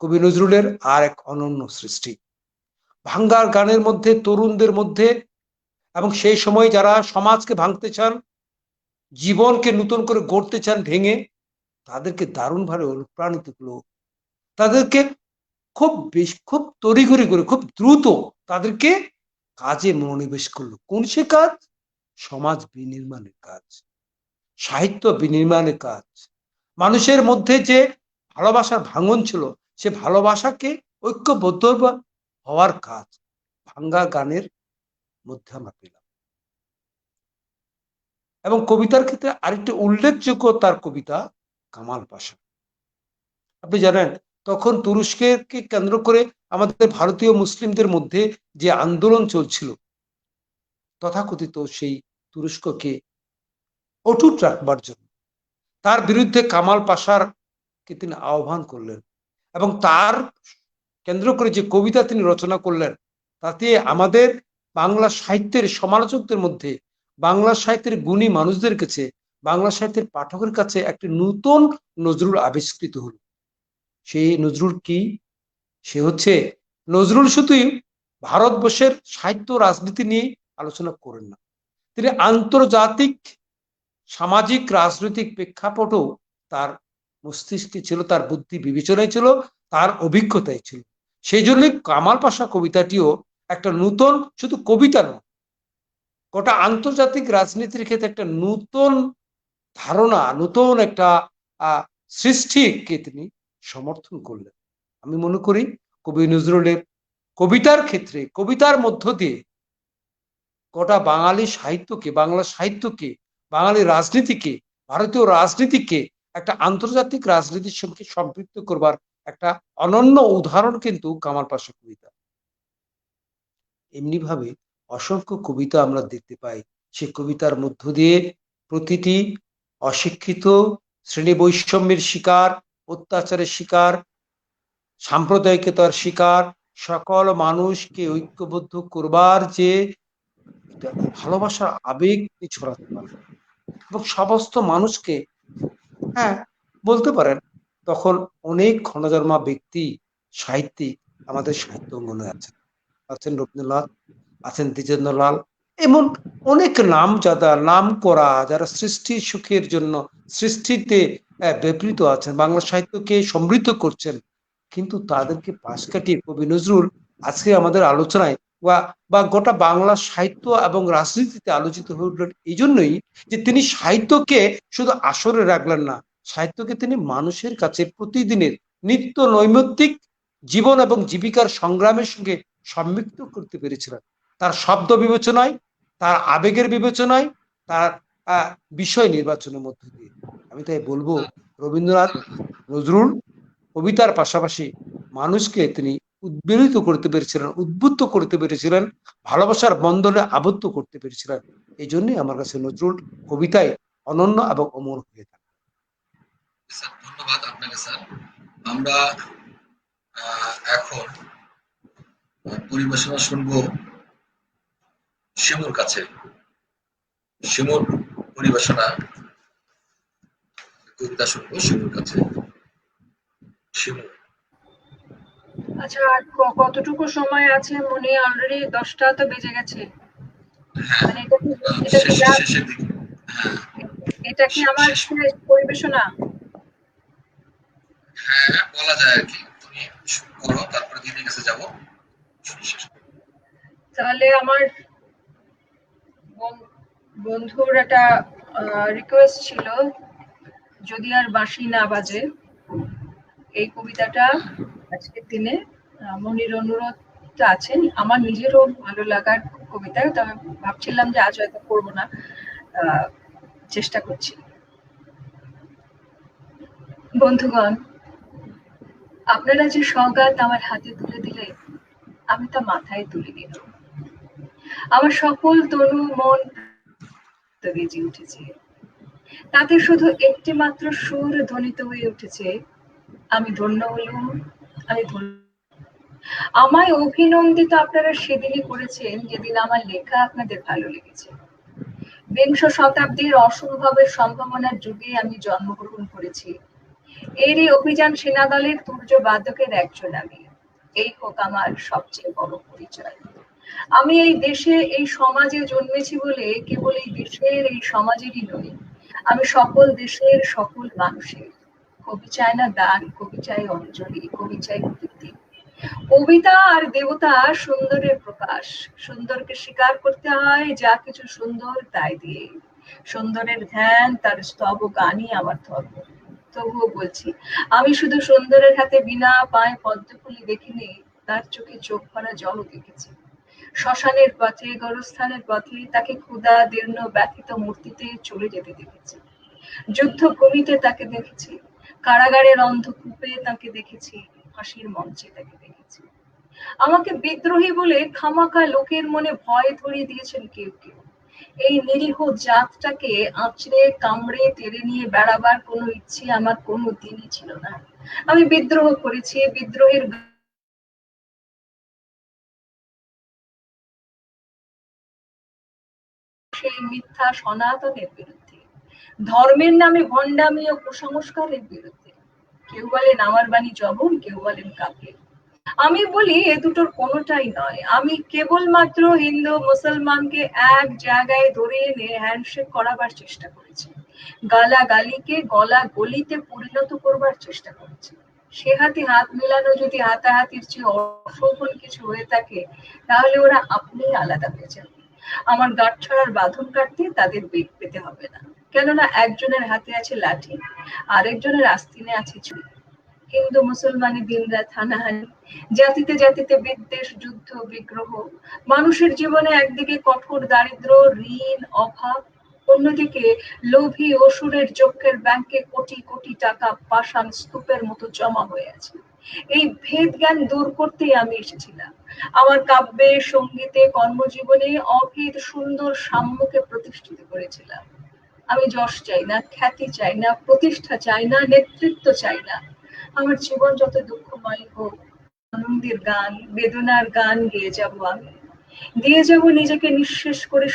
কবি নজরুলের আর এক অনন্য সৃষ্টি। ভাঙ্গার গানের মধ্যে তরুণদের মধ্যে, এবং সেই সময় যারা সমাজকে ভাঙতে চান, জীবনকে নতুন করে গড়তে চান ভেঙে, তাদেরকে দারুণভাবে অনুপ্রাণিত করলো, তাদেরকে খুব তড়িঘড়ি করে, খুব দ্রুত তাদেরকে কাজে মনোনিবেশ করলো। কোন সে কাজ? সমাজ বিনির্মাণের কাজ, সাহিত্য বিনির্মাণের কাজ। মানুষের মধ্যে যে ভালোবাসার ভাঙন ছিল, সে ভালোবাসাকে ঐক্যবদ্ধ হওয়ার কাজ ভাঙ্গা গানের মধ্যে আমরা পেলাম। এবং কবিতার ক্ষেত্রে আরেকটি উল্লেখযোগ্য তার কবিতা কামাল পাশা। আপনি জানেন তখন তুরস্ককে কেন্দ্র করে আমাদের ভারতীয় মুসলিমদের মধ্যে যে আন্দোলন চলছিল, তথাকথিত সেই তুরস্ককে অটুট রাখবার জন্য তার বিরুদ্ধে কামাল পাশার কে তিনি আহ্বান করলেন এবং তার কেন্দ্র করে যে কবিতা তিনি রচনা করলেন, তাতে আমাদের বাংলা সাহিত্যের সমালোচকদের মধ্যে, বাংলা সাহিত্যের গুণী মানুষদের কাছে, বাংলা সাহিত্যের পাঠকের কাছে একটি নতুন নজরুল আবিষ্কৃত হল। সেই নজরুল কি? সে হচ্ছে নজরুল শুধুই ভারতবর্ষের সাহিত্য রাজনীতি নিয়ে আলোচনা করেন না, তিনি আন্তর্জাতিক সামাজিক রাজনৈতিক প্রেক্ষাপটও তার মস্তিষ্কে ছিল, তার বুদ্ধি বিবেচনায় ছিল, তার অভিজ্ঞতায় ছিল। সেই জন্যই কামাল পাশা কবিতাটিও একটা নতুন, শুধু কবিতা নয়, গোটা আন্তর্জাতিক রাজনীতির ক্ষেত্রে একটা নতুন ধারণা, নতুন একটা সৃষ্টিকে তিনি সমর্থন করলেন। আমি মনে করি কবি নজরুলের কবিতার ক্ষেত্রে, কবিতার মধ্য দিয়ে গোটা বাঙালি সাহিত্যকে, বাংলা সাহিত্যকে, বাঙালি রাজনীতিকে, ভারতীয় রাজনীতিকে একটা আন্তর্জাতিক রাজনীতির সঙ্গে সম্পৃক্ত করবার একটা অনন্য উদাহরণ কিন্তু কামাল পাশা কবিতা। এমনি ভাবে অসংখ্য কবিতা আমরা দেখতে পাই। সে কবিতার মধ্য দিয়ে প্রতিটি অশিক্ষিত, শ্রেণী বৈষম্যের শিকার, অত্যাচারের শিকার, সাম্প্রদায়িকতার শিকার সকল মানুষকে ঐক্যবদ্ধ করবার যে ভালোবাসার আবেগ ছড়াতে পারে এবং সমস্ত মানুষকে, হ্যাঁ বলতে পারেন, তখন অনেক ক্ষণজন্মা ব্যক্তি, সাহিত্যিক আমাদের সাহিত্য অঙ্গনে আছেন। আছেন রবীন্দ্রনাথ, আছেন দ্বিজেন্দ্রলাল, এমন অনেক নামজাদা, নাম করা, যারা সৃষ্টি সুখের জন্য সৃষ্টিতে ব্যাপৃত আছেন, বাংলা সাহিত্যকে সমৃদ্ধ করছেন। কিন্তু তাদেরকে পাশ কাটিয়ে কবি নজরুল আজকে আমাদের আলোচনায় বা গোটা বাংলা সাহিত্য এবং রাজনীতিতে আলোচিত হয়ে উঠলেন এই জন্যই যে তিনি সাহিত্যকে শুধু আসরে রাখলেন না, সাহিত্যকে তিনি মানুষের কাছে প্রতিদিনের নিত্য নৈমিত্তিক জীবন এবং জীবিকার সংগ্রামের সঙ্গে সম্পৃক্ত করতে পেরেছিলেন। তার শব্দ বিবেচনায়, তার আবেগের বিবেচনায়, তার বিষয় নির্বাচনের মধ্য দিয়ে। আমি তাই বলবো রবীন্দ্রনাথ, নজরুল কবিতার পাশাপাশি মানুষকে তিনি উদ্বেলিত করতে পেরেছিলেন, উদ্বুদ্ধ করতে পেরেছিলেন, ভালোবাসার বন্ধনে আবদ্ধ করতে পেরেছিলেন। এই জন্যই আমার কাছে নজরুল কবিতায় অনন্য এবং অমর হয়ে থাকে। স্যার ধন্যবাদ আপনাকে স্যার। আমরা এখন পরিবেশনা শুনবো শিমুর কাছে। শিমুর পরিবেশনা কবিতা শুনবো শিমুর কাছে। শিমু, আচ্ছা, আর কতটুকু সময় আছে? মনে অলরেডি 10টা তো বেজে গেছে। হ্যাঁ মানে শেষের দিকে। হ্যাঁ, এটা কি আমার শেষ পরিবেশনা? হ্যাঁ বলা যায় আর কি। তুমি শুরু করো, তারপরে দিদির কাছে যাবো। তাহলে আমার বন্ধুর একটা রিকোয়েস্ট ছিল, যদি আর বাঁশি না বাজে, এই কবিতাটা আজকের দিনে মনির অনুরোধ আছেন, আমার নিজেরও ভালো লাগার কবিতা, তবে ভাবছিলাম যে আজ হয়তো করবো না, চেষ্টা করছি। বন্ধুগণ, আপনারা যে সওগাত আমার হাতে তুলে দিলে, আমি তা মাথায় তুলে নিল। আমার সকল তনু মন বেজে উঠেছে, তাতে শুধু একটি মাত্র সুর ধ্বনিত হয়ে উঠেছে, আমি ধন্য হলুম, আমি ধন্য। আমায় অভিনন্দিত আপনারা সেদিনই করেছেন যেদিন আমার লেখা আপনাদের ভালো লেগেছে। বিংশ শতাব্দীর অসম্ভবের সম্ভাবনার যুগে আমি জন্মগ্রহণ করেছি। এরই অভিযান সেনাদলের তুর্য বাদকের একজন আমি। এই হোক আমার সবচেয়ে বড় পরিচয়। আমি এই দেশে, এই সমাজে জন্মেছি বলে কেবল এই দেশের, এই সমাজেরই নই, আমি সকল দেশের সকল মানুষের। কবি চায় না দান, কবি চায় অঞ্জলি, কবি চায় কীর্তি। কবিতা আর দেবতা সুন্দরের প্রকাশ। সুন্দরকে স্বীকার করতে হয় যা কিছু সুন্দর তাই দিয়ে। সুন্দরের ধ্যান তার স্তব গানই আমার ধর্ম। তবুও বলছি, আমি শুধু সুন্দরের হাতে বিনা পায়ে পদ্মফুলি দেখিনি, তার চোখে চোখ ভরা জলও দেখেছি। শ্মশানের পথে, গরস্থানের পথে তাকে ক্ষুধা দীর্ণ ব্যথিত মূর্তিতে চলে যেতে দেখেছি। যুদ্ধভূমিতে তাকে দেখেছি, কারাগারের অন্ধকূপে তাকে দেখেছি, ফাঁসির মঞ্চে তাকে দেখেছি। আমাকে বিদ্রোহী বলে খামাখা লোকের মনে ভয় ধরিয়ে দিয়েছেন কেউ কেউ। এই নিরীহ জাতটাকে আঁচড়ে কামড়ে টেনে নিয়ে বেড়াবার কোনো ইচ্ছে আমার কোনো দিনই ছিল না। আমি বিদ্রোহ করেছি, বিদ্রোহের সেই মিথ্যা সনাতনের বিরুদ্ধে, ধর্মের নামে ভণ্ডামি ও কুসংস্কারের বিরুদ্ধে। কেউ বলেন আমার বাণী জবন, কেউ বলেন কাফের। আমি বলি এ দুটোর কোনোটাই নয়। আমি কেবলমাত্র হিন্দু মুসলমানকে এক জায়গায় ধরে এনে হ্যান্ডশেক করাবার চেষ্টা করেছি, গালাগালিকে গলা গলিতে পরিণত করবার চেষ্টা করেছি। সে হাতে হাত মেলানো যদি হাতাহাতির চেয়ে অশোভন কিছু হয়ে থাকে, তাহলে ওরা আপনিই আলাদা হয়ে যাবে। আমার গাঁটছড়ার বাঁধন কাটতে তাদের বেগ পেতে হবে না, কেননা একজনের হাতে আছে লাঠি, আরেকজনের আস্তিনে আছে ছুরি। হিন্দু মুসলমানের দিনরাত হানাহানি, জাতিতে জাতিতে বিদ্বেষ, যুদ্ধ, বিগ্রহ। মানুষের জীবনে একদিকে কঠোর দারিদ্র, ঋণ, অভাব, অন্যদিকে লোভী অসুরের যজ্ঞের ব্যাংকে কোটি কোটি টাকা পাষাণ স্তূপের মতো জমা হয়ে আছে। এই ভেদ জ্ঞান দূর করতেই আমি এসেছিলাম। আমার কাব্যে, সঙ্গীতে, কর্মজীবনে অভেদ সুন্দর সাম্যকে প্রতিষ্ঠিত করেছিলাম। আমি যশ চাই না, খ্যাতি চাই না, প্রতিষ্ঠা চাই না, নেতৃত্ব চাই না। আমার জীবন যত দুঃখময় হোক, আনন্দের গান, বেদনার গান গেয়ে যাব আমি। দিয়ে যাব নিজেকে নিঃশেষ করে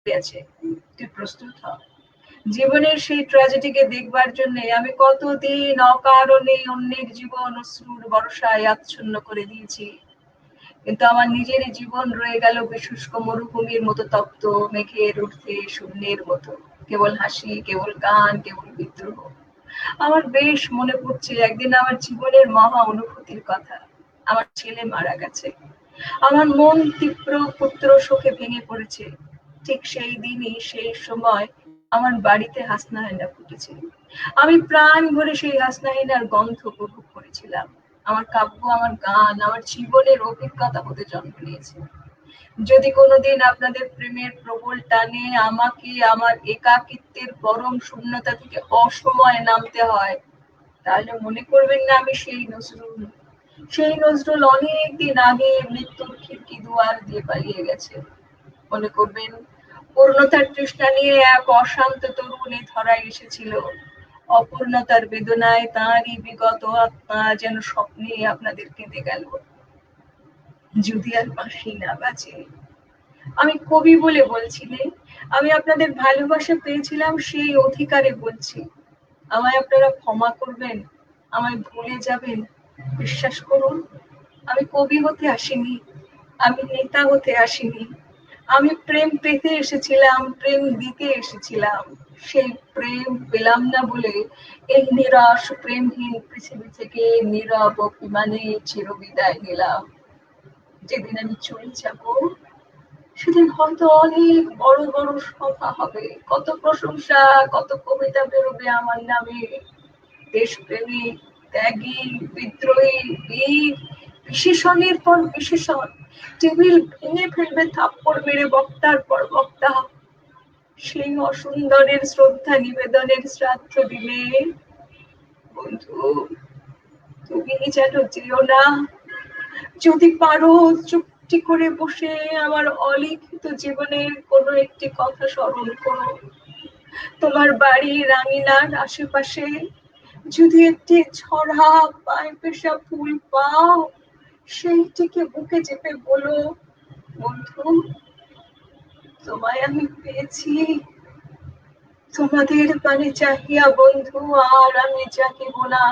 আছে। তুই প্রস্তুত হ। জীবনের সেই ট্র্যাজেডিকে দেখবার জন্য আমি কতদিন অকারণে অন্যের জীবন অশ্রুর বর্ষায় আচ্ছন্ন করে দিয়েছি। কিন্তু আমার নিজেরই জীবন রয়ে গেল বিশুষ্ক মরুভূমির মতো তপ্ত, মেঘের ঊর্ধ্বে শূন্যের মতো। কেবল হাসি, কেবল গান, কেবল বিদ্রোহ। আমার বেশ মনে পড়ছে একদিন আমার জীবনের মহা অনুভূতির কথা। আমার ছেলে মারা গেছে। আমার মন তীব্র পুত্র শোকে ভেঙে পড়েছে। ঠিক সেই দিনই, সেই সময় আমার বাড়িতে হাসনাহেনা ফুটেছিল। আমি প্রাণ ভরে সেই হাসনাহেনার গন্ধ উপভোগ করেছিলাম। আমার কাব্য, আমার গান, আমার জীবনের অভিজ্ঞতা হতে জন্ম নিয়েছে। যদি কোনোদিন আপনাদের প্রেমের প্রবল টানে আমাকে আমার একাকিত্বের পরম শূন্যতা থেকে অসময়ে নামতে হয়, তাহলে মনে করবেন না আমি সেই নজরুল। সেই নজরুল অনেক দিন আগে মৃত্যুর খিড়কি দুয়ার দিয়ে পালিয়ে গেছে। মনে করবেন পূর্ণতার তৃষ্ণা নিয়ে এক অশান্ত তরুণ এই ধরায় এসেছিল। অপূর্ণতার বেদনায় তাঁরই বিগত আত্মা যেন স্বপ্নে আপনাদের কেঁদে গেল। যদি আর বাঁশি না বাজে। আমি কবি বলে বলছি নে, আমি আপনাদের ভালোবাসা পেয়েছিলাম সেই অধিকারে বলছি। আমায় আপনারা ক্ষমা করবেন, আমায় ভুলে যাবেন। বিশ্বাস করুন, আমি কবি হতে আসিনি, আমি নেতা হতে আসিনি। আমি প্রেম পেতে এসেছিলাম, প্রেম দিতে এসেছিলাম। সেই প্রেম পেলাম না বলে এই নিরাশ প্রেমহীন পৃথিবী থেকে নীরব অভিমানে চিরবিদায় নিলাম। যেদিন আমি চলে যাব, সেদিন হয়তো অনেক বড় বড় সভা হবে, কত প্রশংসা, কত কবিতা বেরোবে আমার নামে। দেশপ্রেমিক, ত্যাগী, বিদ্রোহী, বীর, বিশেষণের পর বিশেষণ টেবিল ভেঙে ফেলবে থাপ্পড় মেরে বক্তার পর বক্তা। সেই অসুন্দরের শ্রদ্ধা নিবেদনের শ্রাদ্ধ দিলে বন্ধু তুমি যেন যেও না। যদি পারো চুপটি করে বসে আমার অলিখিত জীবনের কোনো একটি কথা স্মরণ করো। তোমার বাড়ির আঙিনার আশেপাশে যদি একটি ছড়া পায়ে পেশা ফুল পাও, সেইটিকে বুকে চেপে বলো, বন্ধু তোমায় আমি পেয়েছি। তোমাদের পানে চাহিয়া বন্ধু আর আমি চাহিব না।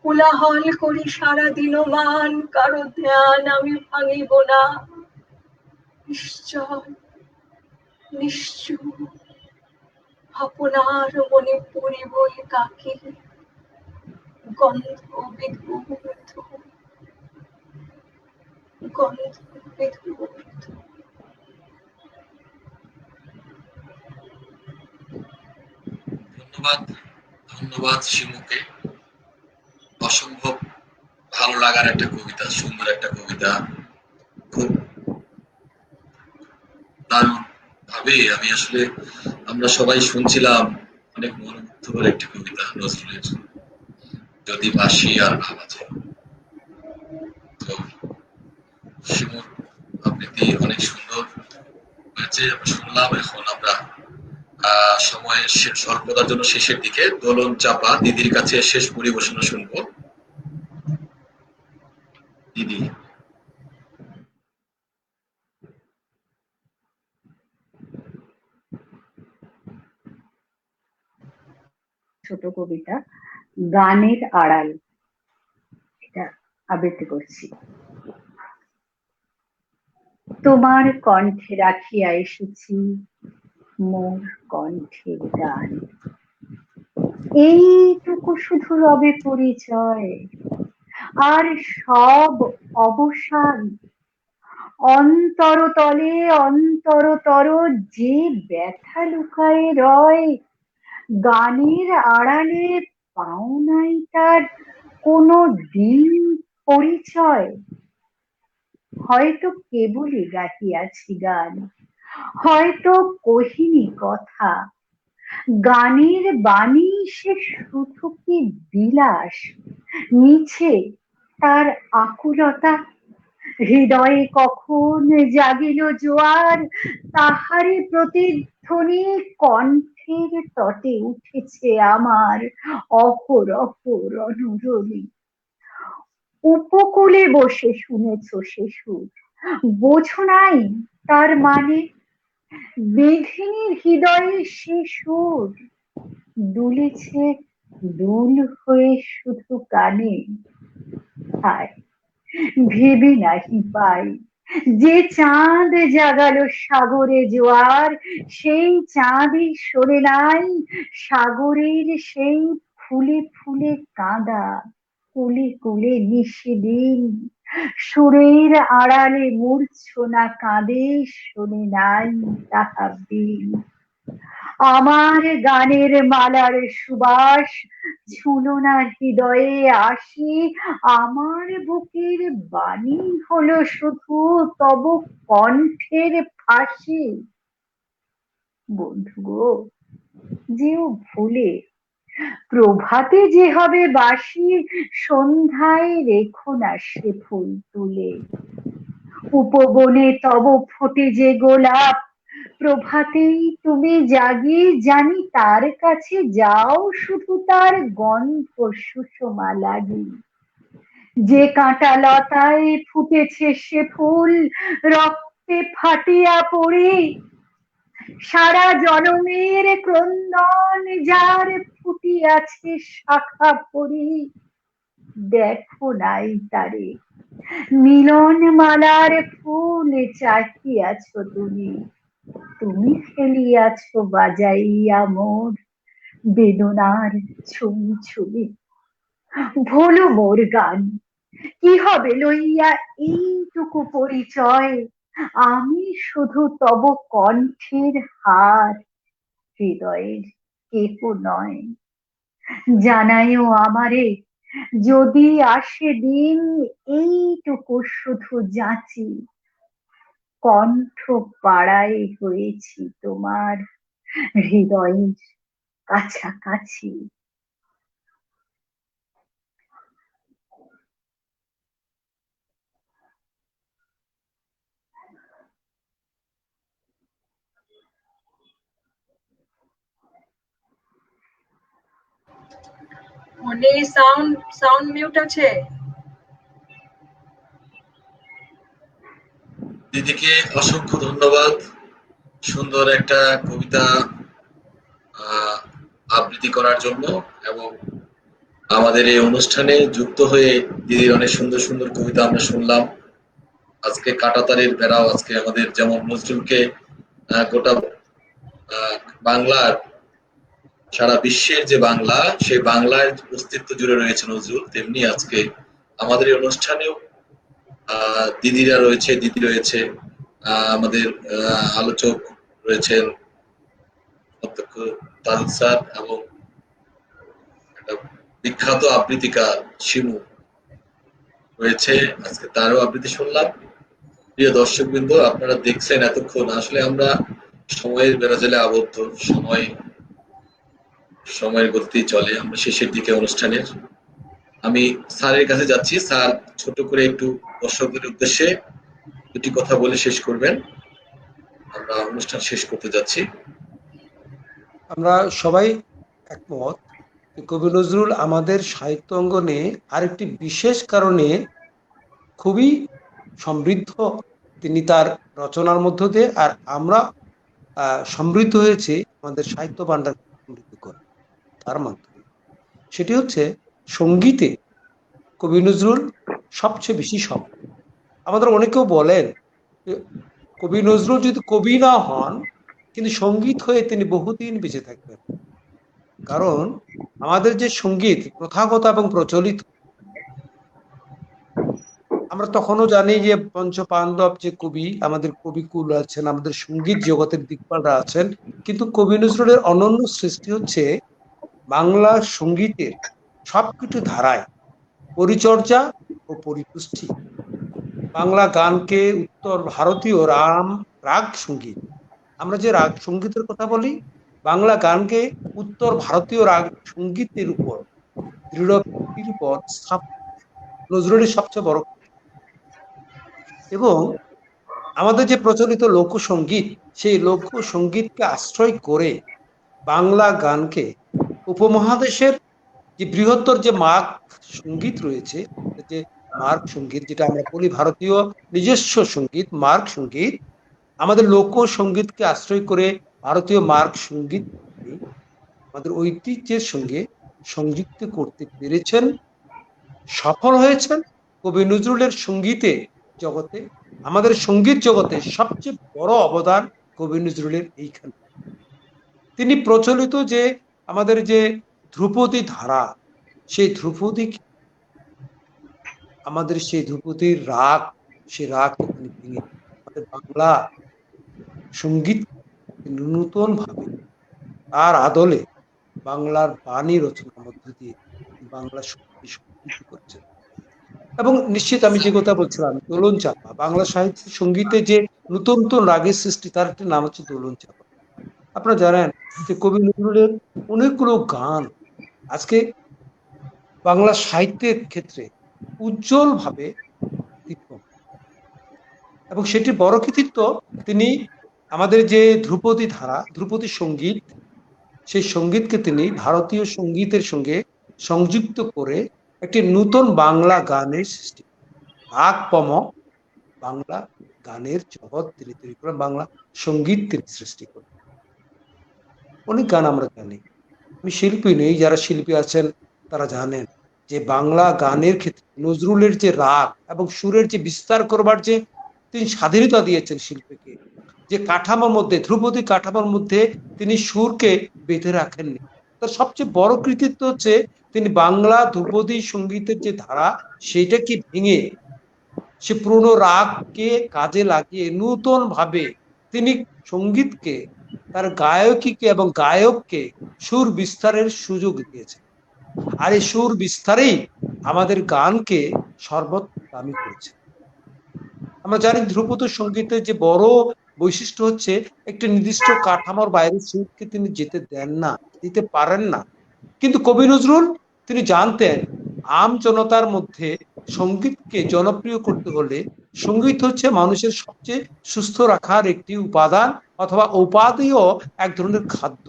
কোলাহল করি সারা দিনমান, কারো ধ্যান আমি ভাঙিব না। নিশ্চল নিশ্চুপ আপনার মনে পড়িবই কাকে, গন্ধ বিধূর্ত গন্ধ বিধূর্ত। ধন্যবাদ, ধন্যবাদ শিমুকে। অসম্ভব ভালো লাগার একটা কবিতা, সুন্দর একটা কবিতা, খুব দারুণ ভাবে আমি আসলে আমরা সবাই শুনছিলাম। অনেক মনোমুগ্ধকর একটি কবিতা নজরুলের, যদি বাঁশি আর না বাজে। তো শিমুর আবৃত্তি অনেক সুন্দর হয়েছে, আমরা শুনলাম। এখন আমরা সময়ের স্বল্পতার জন্য শেষের দিকে দোলন চাপা দিদির কাছে শেষ পরিবেশনা শুনবো। দিদি। ছোট কবিতা গানের আড়াল, এটা আবৃত্তি করছি। তোমার কণ্ঠে রাখিয়া এসেছি মোর কণ্ঠের গান, এইটুকু শুধু রবে পরিচয়, আর সব অবসান। অন্তরতলে অন্তরতর যে ব্যথা লুকায়ে রয়, গানের আড়ালে পাও নাই তার কোনো দিন পরিচয়। হয়তো কেবলই গাহিয়াছি গান, হয়তো কহিনি কথা, গানের বাণী সে শুধু কি বিলাস, মিছে তার আকুলতা। হৃদয়ে কখন জাগিল জোয়ার, তাহারই প্রতিধ্বনি কণ্ঠের তটে উঠেছে আমার অহরহ রণরণি। উপকূলে বসে শুনেছ সে সুর, বোঝো নাই তার মানে, মেঘিনীর হৃদয়ে সে সুর দুলেছে দুল হয়ে শুধু কানে। হায়, ভেবে নাহি পাই যে চাঁদ জাগালো সাগরে জোয়ার, সেই চাঁদই সরে নাই সাগরের সেই ফুলে ফুলে কাঁদা। কুলে কুলে নিশিদিন সুরের আড়ালে মূর্ছনা কাঁদে, শোনে নাই তাহা বিন। আমার গানের মালার সুবাস ঝুলনার হৃদয়ে আসি, আমার বুকের বাণী হলো শুধু তব কণ্ঠের ফাঁসি। বন্ধু গো, যেও ভুলে প্রভাতে যে হবে বাসি, সন্ধ্যায় রেখো না সে ফুল তুলে। উপবনে তব ফোটে যে গোলাপ, প্রভাতেই তুমি জাগি, জানি তার কাছে যাও শুধু তার গন্ধ সুষমা লাগি। যে কাঁটা লতায় ফুটেছে সে ফুল রক্তে ফাটিয়া পড়ি, সারা জনমের ক্রন্দন যার ফুটিয়াছে শাখা পড়ি। দেখো নাই তারে মিলন মালার ফুল চাহিয়াছ তুমি, তুমি ফেলিয়াছ বাজাইয়া মোর বেদনার ছুমি ছুমি। ভোলো মোর গান, কি হবে লইয়া এইটুকু পরিচয়, আমি শুধু তব কণ্ঠের হার, হৃদয়ের কেহ নয়। জানাইও আমারে যদি আসে দিন, এইটুকু শুধু যাচি, কণ্ঠ পাড়ায় হয়েছি তোমার হৃদয়ের কাছাকাছি। মনে সাউন্ড সাউন্ড মিউট আছে। দিদিকে অসংখ্য ধন্যবাদ, সুন্দর একটা কবিতা আবৃত্তি করার জন্য। এবং আমাদের এই অনুষ্ঠানে যুক্ত হয়ে দিদির অনেক সুন্দর সুন্দর কবিতা আমরা শুনলাম। আজকে কাঁটাতারের বেড়াও, আজকে আমাদের যেমন নজরুলকে গোটা বাংলার, সারা বিশ্বের যে বাংলা, সেই বাংলার অস্তিত্ব জুড়ে রয়েছে নজরুল, তেমনি আজকে আমাদের এই অনুষ্ঠানেও দিদিরা রয়েছে, দিদি রয়েছে, আমাদের আলোচক রয়েছেন অধ্যক্ষ তাহিদ স্যার এবং একটা বিখ্যাত আবৃত্তিকার শিমু রয়েছে, আজকে তারও আবৃত্তি শুনলাম। প্রিয় দর্শকবৃন্দ, আপনারা দেখছেন এতক্ষণ, আসলে আমরা সময়ের বেড়াজালে আবদ্ধ, সময়ের গতি চলে, আমরা শেষের দিকে অনুষ্ঠানের। আমি স্যারের কাছে যাচ্ছি, স্যার ছোট করে একটু দর্শকদের উদ্দেশ্যে দুটি কথা বলে শেষ করবেন, আমরা অনুষ্ঠান শেষ করতে যাচ্ছি। আমরা সবাই একমত কবি নজরুল আমাদের সাহিত্য অঙ্গনে আরেকটি বিশেষ কারণে খুবই সমৃদ্ধ। তিনি তার রচনার মধ্য দিয়ে, আর আমরা সমৃদ্ধ হয়েছে আমাদের সাহিত্য ভান্ডার সমৃদ্ধ করে তার মাধ্যমে। সেটি হচ্ছে সঙ্গীতে কবি নজরুল সবচেয়ে বেশি সফল। আমাদের অনেকেও বলেন কবি নজরুল যদি কবি না হন, কিন্তু সঙ্গীত হয়ে তিনি বহুদিন বেঁচে থাকবেন। কারণ আমাদের যে সঙ্গীত প্রথাগত এবং প্রচলিত, আমরা তখনও জানি যে পঞ্চ পাণ্ডব যে কবি, আমাদের কবিকুল আছেন, আমাদের সঙ্গীত জগতের দিকপালরা আছেন, কিন্তু কবি নজরুলের অনন্য সৃষ্টি হচ্ছে বাংলা সঙ্গীতের সবকিছু ধারায় পরিচর্যা ও পরিপুষ্টি। বাংলা গানকে উত্তর ভারতীয় রাগ সঙ্গীত, আমরা যে রাগ সঙ্গীতের কথা বলি, বাংলা গানকে উত্তর ভারতীয় রাগ সঙ্গীতের উপর দৃঢ় ভিত্তির উপর নজরুলের সবচেয়ে বড়। এবং আমাদের যে প্রচলিত লোকসঙ্গীত, সেই লোকসঙ্গীতকে আশ্রয় করে বাংলা গানকে উপমহাদেশের যে বৃহত্তর যে মার্গ সঙ্গীত রয়েছে, যে মার্গ সঙ্গীত যেটা আমরা বলি ভারতীয় নিজস্ব সঙ্গীত মার্গ সঙ্গীত, আমাদের লোকসঙ্গীতকে আশ্রয় করে ভারতীয় মার্গ সঙ্গীত আমাদের ঐতিহ্যের সঙ্গে সংযুক্ত করতে পেরেছেন, সফল হয়েছেন। কবি নজরুলের সঙ্গীতে জগতে, আমাদের সঙ্গীত জগতে সবচেয়ে বড় অবদান কবি নজরুলের এইখানে। তিনি প্রচলিত যে আমাদের যে ধ্রুপদী ধারা, সেই ধ্রুপদী, আমাদের সেই ধ্রুপদীর রাগ, সেই রাগ তিনি ভেঙে আমাদের বাংলা সঙ্গীত নূতন ভাবে তার আদলে বাংলার বাণী রচনার মধ্য দিয়ে বাংলা সঙ্গীত সমৃদ্ধ করছেন। এবং নিশ্চিত আমি যে কথা বলছিলাম দোলন চাপা, বাংলা সাহিত্য সঙ্গীতে যে নতুন নতুন রাগের সৃষ্টি, তার একটি নাম হচ্ছে দোলন চাপা। আপনারা জানেন যে কবি নজরুলের অনেকগুলো গান আজকে বাংলা সাহিত্যের ক্ষেত্রে উজ্জ্বল ভাবে, এবং সেটির বড় কৃতিত্ব তিনি আমাদের যে ধ্রুপদী ধারা, ধ্রুপদী সঙ্গীত, সেই সঙ্গীতকে তিনি ভারতীয় সঙ্গীতের সঙ্গে সংযুক্ত করে একটি নতুন বাংলা গানের সৃষ্টি, ভাগপম বাংলা গানের জগৎ তিনি তৈরি করেন, বাংলা সঙ্গীত তিনি সৃষ্টি করেন। অনেক গান আমরা জানি, আমি শিল্পী নেই, যারা শিল্পী আছেন তারা জানেন যে বাংলা গানের ক্ষেত্রে নজরুলের যে রাগ এবং সুরের যে বিস্তার করবার যে তিনি স্বাধীনতা দিয়েছেন শিল্পীকে, যে কাঠামোর মধ্যে, ধ্রুপদী কাঠামোর মধ্যে তিনি সুরকে বেঁধে রাখেননি। তার সবচেয়ে বড় কৃতিত্ব হচ্ছে তিনি বাংলা ধ্রুপদী সঙ্গীতের যে ধারা, সেইটাকে ভেঙে সে পুরনো রাগকে কাজে লাগিয়ে নূতন ভাবে তিনি সঙ্গীতকে, তার গায়কীকে এবং গায়ককে সুর বিস্তারের সুযোগ দিয়েছেন। আর এই সুর বিস্তারেই আমাদের গানকে সর্বোত্তমী করেছে। আমরা জানি ধ্রুপদ সঙ্গীতের যে বড় বৈশিষ্ট্য হচ্ছে একটি নির্দিষ্ট কাঠামোর বাইরে সুরকে তিনি যেতে দেন না, দিতে পারেন না। কিন্তু কবি নজরুল তিনি জানতেন আম জনতার মধ্যে সঙ্গীতকে জনপ্রিয় করতে হলে সঙ্গীত হচ্ছে মানুষের সবচেয়ে সুস্থ রাখার একটি উপাদান অথবা উপাদেয় এক ধরনের খাদ্য।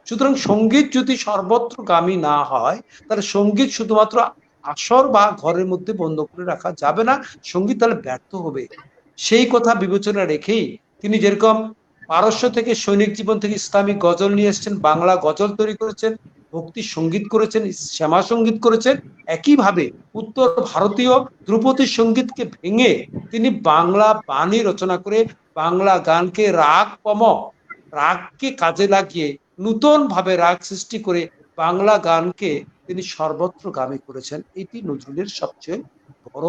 সুতরাং সঙ্গীত যদি সর্বত্রগামী না হয়, তাহলে সঙ্গীত শুধুমাত্র আসর বা ঘরের মধ্যে বন্ধ করে রাখা যাবে না, সঙ্গীত তাহলে ব্যর্থ হবে। সেই কথা বিবেচনা রেখেই তিনি যেরকম পারস্য থেকে সৈনিক জীবন থেকে ইসলামিক গজল নিয়ে এসেছেন, বাংলা গজল তৈরি করেছেন, ভক্তি সঙ্গীত করেছেন, শ্যামা সঙ্গীত করেছেন। একইভাবে উত্তর ভারতীয় ধ্রুপদী সঙ্গীতকে ভেঙে তিনি বাংলা বাণী রচনা করে বাংলা গানকে রাগকে কাজে লাগিয়ে নূতন ভাবে রাগ সৃষ্টি করে বাংলা গানকে তিনি সর্বত্রগামী করেছেন। এটি নজরুলের সবচেয়ে বড়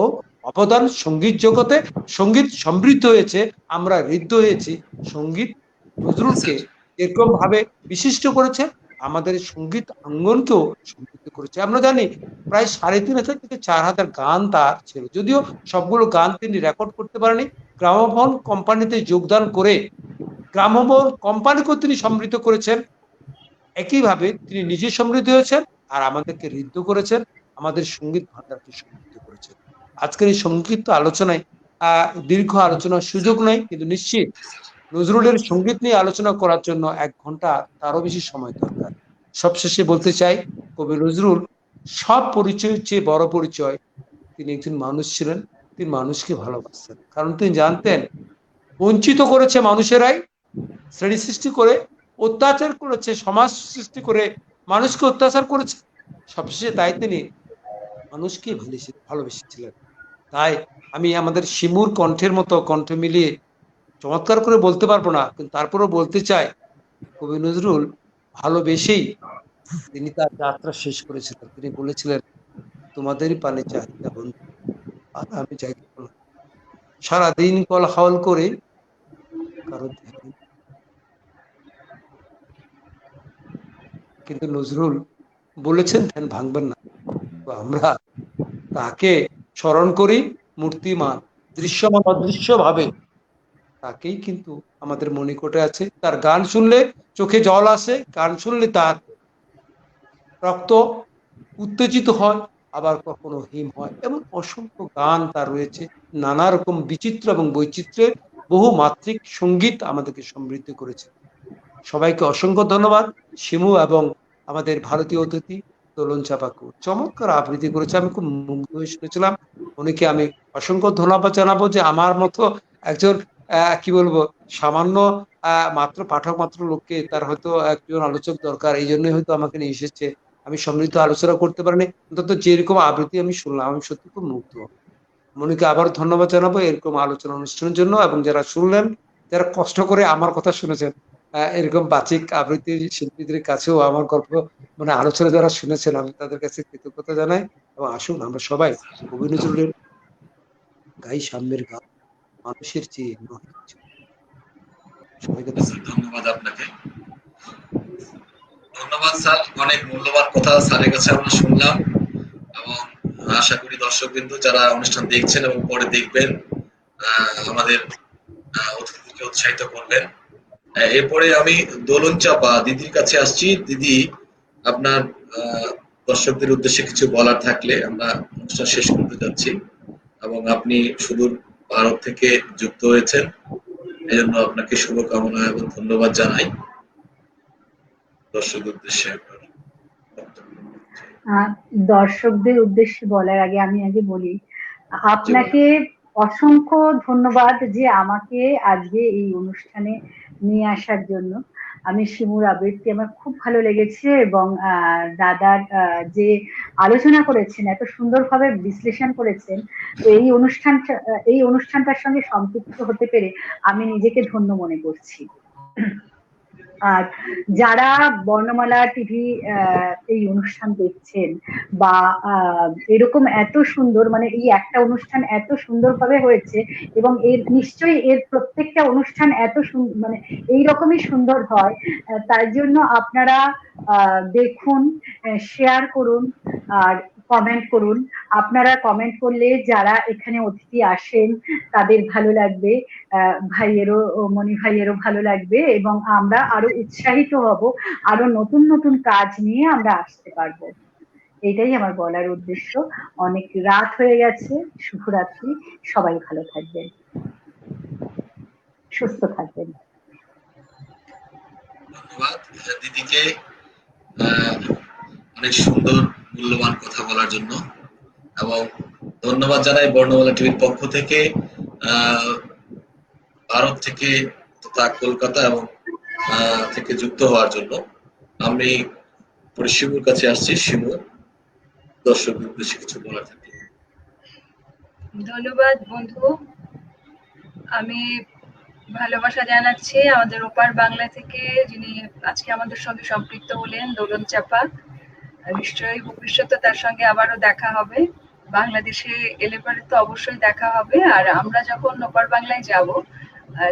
অবদান সঙ্গীত জগতে। সঙ্গীত সমৃদ্ধ হয়েছে, আমরা ঋদ্ধ হয়েছি। সঙ্গীত নজরুলকে এরকম ভাবে বিশিষ্ট করেছে, আমাদের সঙ্গীত অঙ্গনকেও সমৃদ্ধ করেছে। আমরা জানি প্রায় ৩,৫০০ থেকে ৪,০০০ গান তার ছিল, যদিও সবগুলো গান তিনি রেকর্ড করতে পারেনি। গ্রামোফোন কোম্পানিতে যোগদান করে গ্রামোফোন কোম্পানিকেও তিনি সমৃদ্ধ করেছেন। একইভাবে তিনি নিজে সমৃদ্ধ হয়েছেন আর আমাদেরকে ঋদ্ধ করেছেন, আমাদের সঙ্গীত ভান্ডারকে সমৃদ্ধ করেছেন। আজকের এই সঙ্গীত আলোচনায় দীর্ঘ আলোচনার সুযোগ নেই, কিন্তু নিশ্চিত নজরুলের সঙ্গীত নিয়ে আলোচনা করার জন্য ১ ঘন্টা তারও বেশি সময় দরকার। সবশেষে বলতে চাই, কবি নজরুল সব পরিচয়ের চেয়ে বড় পরিচয়, তিনি একজন মানুষ ছিলেন। তিনি মানুষকে ভালোবাসতেন, কারণ তিনি জানতেন বঞ্চিত করেছে মানুষেরাই, শ্রেণী সৃষ্টি করে অত্যাচার করেছে, সমাজ সৃষ্টি করে মানুষকে অত্যাচার করেছে। সবশেষে তাই তিনি মানুষকে ভালোবেসেছিলেন। তাই আমি আমাদের শিমুর কণ্ঠের মতো কণ্ঠ মিলিয়ে চমৎকার করে বলতে পারবো না, কিন্তু তারপরেও বলতে চাই, কবি নজরুল ভালোবেসেই তিনি তার যাত্রা শেষ করেছিলেন। তিনি বলেছিলেন, তোমাদেরই পানে চাহিদা বন্ধু, আর আমি যাই সারাদিন কল হাওল করে কারো ধ্যান। কিন্তু নজরুল বলেছেন ধ্যান ভাঙবেন না। আমরা তাকে স্মরণ করি মূর্তিমান, দৃশ্যমান অদৃশ্য ভাবে, তাকেই কিন্তু আমাদের মণিকোটে আছে। তার গান শুনলে চোখে জল আসে, গান শুনলে তার রক্ত উত্তেজিত হয়, আবার কখনো হিম হয়। এবং অসংখ্য গান তার রয়েছে, নানা রকম বিচিত্র এবং বৈচিত্র্যের বহু মাত্রিক সঙ্গীত আমাদেরকে সমৃদ্ধ করেছে। সবাইকে অসংখ্য ধন্যবাদ। শিমু এবং আমাদের ভারতীয় অতিথি দোলন চাপাকু চমৎকার আবৃত্তি করেছে, আমি খুব মুগ্ধ হয়ে শুনেছিলাম। উনিকে আমি অসংখ্য ধন্যবাদ জানাবো যে আমার মতো একজন কি বলবো সামান্য মাত্র পাঠক মাত্র লোককে, তার হয়তো একজন আলোচক দরকার, এই জন্যই হয়তো আমাকে নিয়ে এসেছে। আমি সমৃদ্ধ আলোচনা করতে পারিনি, অন্তত যেরকম আবৃত্তি আমি শুনলাম আমি সত্যি খুব মুগ্ধ। মনিকে আবার ধন্যবাদ জানাবো এরকম আলোচনা অনুষ্ঠানের জন্য, এবং যারা শুনলেন, যারা কষ্ট করে আমার কথা শুনেছেন, এরকম বাচিক আবৃত্তি শিল্পীদের কাছেও আমার গল্প মানে আলোচনা যারা শুনেছেন, আমি তাদের কাছে কৃতজ্ঞতা জানাই। এবং আসুন আমরা সবাই কবি নজরুলের গাই সাম্যের গান, মানুষের চেয়ে নয় কিছু। সবাইকে ধন্যবাদ আপনাকে। ধন্যবাদ স্যার, অনেক মূল্যবান কথা স্যারের কাছে আমরা শুনলাম, এবং আশা করি দর্শকবৃন্দ যারা অনুষ্ঠান দেখছেন এবং পরে দেখবেন আমাদের অতিথিকে উৎসাহিত করবেন। এরপরে আমি দোলন চাপা দিদির কাছে আসছি। দিদি, আপনার দর্শকদের উদ্দেশ্যে কিছু বলার থাকলে আমরা অনুষ্ঠান শেষ করতে যাচ্ছি, এবং আপনি সুদূর ভারত থেকে যুক্ত হয়েছেন, এজন্য আপনাকে শুভকামনা এবং ধন্যবাদ জানাই। দর্শকদের উদ্দেশ্যে দর্শকদের উদ্দেশ্যে বলার আগে আমি আগে বলি, আপনাকে অসংখ্য ধন্যবাদ যে আমাকে আজকে এই অনুষ্ঠানে নিয়ে আসার জন্য। আমি শিমুর আবৃত্তি আমার খুব ভালো লেগেছে, এবং দাদার যে আলোচনা করেছেন, এত সুন্দরভাবে বিশ্লেষণ করেছেন, তো এই অনুষ্ঠানটার সঙ্গে সম্পৃক্ত হতে পেরে আমি নিজেকে ধন্য মনে করছি। আর যারা বর্ণমালা টিভি এই অনুষ্ঠান দেখছেন, বা এরকম এত সুন্দর, মানে এই একটা অনুষ্ঠান এত সুন্দরভাবে হয়েছে, এবং এর নিশ্চয়ই এর প্রত্যেকটা অনুষ্ঠান এত মানে এইরকমই সুন্দর হয়, তার জন্য আপনারা দেখুন, শেয়ার করুন আর কমেন্ট করুন। আপনারা কমেন্ট করলে যারা এখানে অতিথি আসেন তাদের ভালো লাগবে, ভাইয়েরও, মনি ভাইয়েরও ভালো লাগবে, এবং আমরা আরো উৎসাহিত হব, আরো নতুন নতুন কাজ নিয়ে আমরা আসতে পারবো। এটাই আমার বলার উদ্দেশ্য। অনেক রাত হয়ে গেছে, শুভরাত্রি, সবাই ভালো থাকবেন, সুস্থ থাকবেন। ধন্যবাদ দিদিকে অনেক সুন্দর মূল্যবান কথা বলার জন্য, এবং ধন্যবাদ জানাই বর্ণমালা টিভির পক্ষ থেকে ভারত থেকে তথা কলকাতা এবং থেকে যুক্ত হওয়ার জন্য। আমি পরে শিমুর কাছে আসছি। শিমু, দর্শকদের উদ্দেশ্যে কিছু বলার থাকে। ধন্যবাদ বন্ধু। আমি ভালোবাসা জানাচ্ছি আমাদের ওপার বাংলা থেকে, যিনি আজকে আমাদের সঙ্গে সম্পৃক্ত হলেন, দোলন চাপা। নিশ্চয়ই ভবিষ্যতে তার সঙ্গে আবারও দেখা হবে। বাংলাদেশে এলে পরে তো অবশ্যই দেখা হবে। আর আমরা যখন ওপার বাংলায় যাব,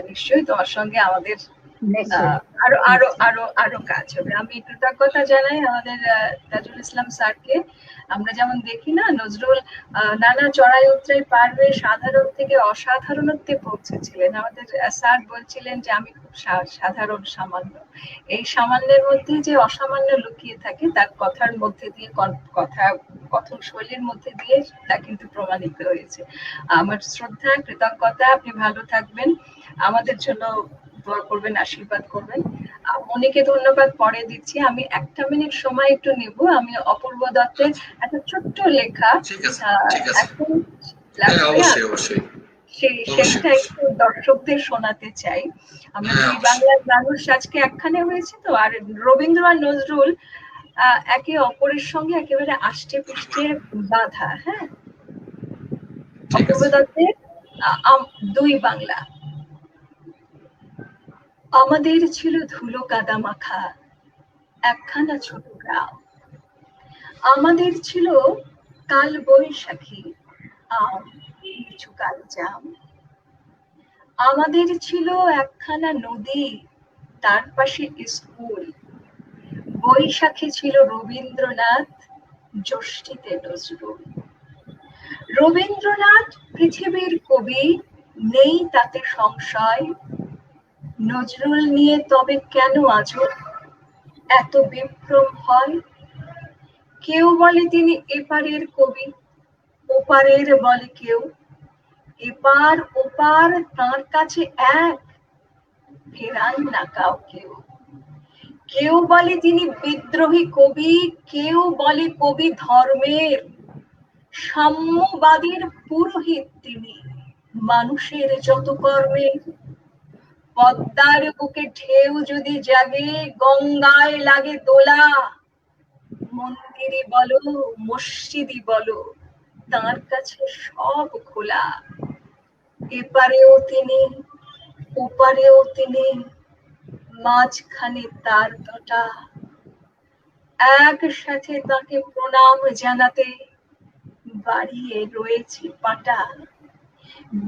নিশ্চয়ই তোমার সঙ্গে আমাদের নিশ্চয়ই আরো আরো নিশ্চয়ই আরো আরো কাজ হবে। আমি কৃতজ্ঞতা জানাই আমাদের তাজুল ইসলাম স্যারকে। আমরা যেমন দেখি না, নজরুল নানা চড়াই উতরাই পার হয়ে সাধারণ থেকে অসাধারণত্বে পৌঁছেছিলেন। আমাদের স্যার বলছিলেন যে আমি খুব সাধারণ, সামান্য। এই সামান্যের মধ্যে যে অসামান্য লুকিয়ে থাকে, তার কথার মধ্যে দিয়ে, কথা কথন শৈলীর মধ্যে দিয়ে তা কিন্তু প্রমাণিত হয়েছে। আমার শ্রদ্ধা, কৃতজ্ঞতা। আপনি ভালো থাকবেন, আমাদের জন্য দোয়া করবেন, আশীর্বাদ করবেন। মনিকে ধন্যবাদ পরে দিচ্ছি। আমি 1 মিনিট সময় একটু নেব। আমি অপূর্ব দত্তের একটা ছোট্ট লেখা ঠিক আছে, ঠিক আছে। এখন হ্যাঁ, লাগবে, অবশ্যই, অবশ্যই, সেইটা অবশ্যই। একটু দর্শকদের শোনাতে চাই। আমরা হ্যাঁ, দুই অবশ্যই। বাংলার মানুষ আজকে একখানে হয়েছে তো। আর রবীন্দ্র আর নজরুল একে অপরের সঙ্গে একেবারে আষ্টে পৃষ্ঠে বাঁধা। হ্যাঁ, ঠিক অপূর্ব আছে। দত্তের দুই বাংলা। আমাদের ছিল ধুলো কাদা মাখা একখানা ছোট গ্রাম। আমাদের ছিল কাল বৈশাখী আম, লিচু কাল জাম। আমাদের ছিল একখানা নদী, তার পাশে স্কুল। বৈশাখী ছিল রবীন্দ্রনাথ, জ্যৈষ্ঠীতে নজরুল। রবীন্দ্রনাথ পৃথিবীর কবি, নেই তাতে সংশয়। নজরুল নিয়ে তবে কেন আজও এত বিভ্রম হয়? কেউ বলে তিনি এপারের কবি, ওপারের বলে কেউ। এপার ওপার তাঁর কাছে এক, ফেরান না কাউকেও। কেউ বলে তিনি বিদ্রোহী কবি, কেউ বলে কবি ধর্মের। সাম্যবাদীর পুরোহিত তিনি, মানুষের যত কর্মের। পদ্মার বুকে ঢেউ যদি জাগে, গঙ্গায় লাগে দোলা। মন্দিরই বলো, মসজিদই বলো, তাঁর কাছে সব খোলা। এপারেও তিনি, ওপারেও তিনি, মাঝখানে তার কাঁটা। একসাথে তাকে প্রণাম জানাতে বাড়িয়ে রয়েছে পাটা।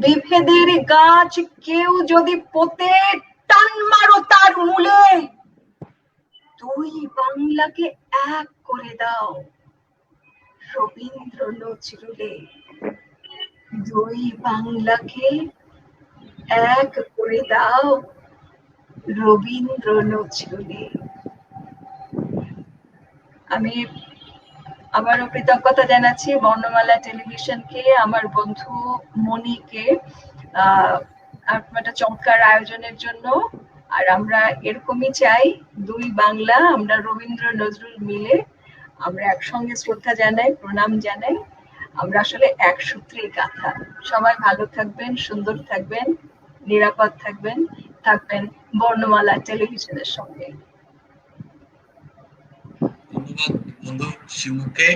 বিভেদের গাছ কেউ যদি পোতে, টান মারো তার মূলে। দুই বাংলাকে এক করে দাও রবীন্দ্র নজরুলে। দুই বাংলাকে এক করে দাও রবীন্দ্র নজরুলে। আমি আবারও কৃতজ্ঞতা জানাচ্ছি বর্ণমালা টেলিভিশনকে, আমার বন্ধু মনিকে একটা চমৎকার আয়োজনের জন্য। আর আমরা এরকমই চাই, দুই বাংলা, আমরা রবীন্দ্র নজরুল মিলে আমরা একসঙ্গে শ্রদ্ধা জানাই, প্রণাম জানাই। আমরা আসলে এক সূত্রেই গাঁথা। সবাই ভালো থাকবেন, সুন্দর থাকবেন, নিরাপদ থাকবেন, থাকবেন বর্ণমালা টেলিভিশনের সঙ্গে। ধন্যবাদ বন্ধু শিমুকে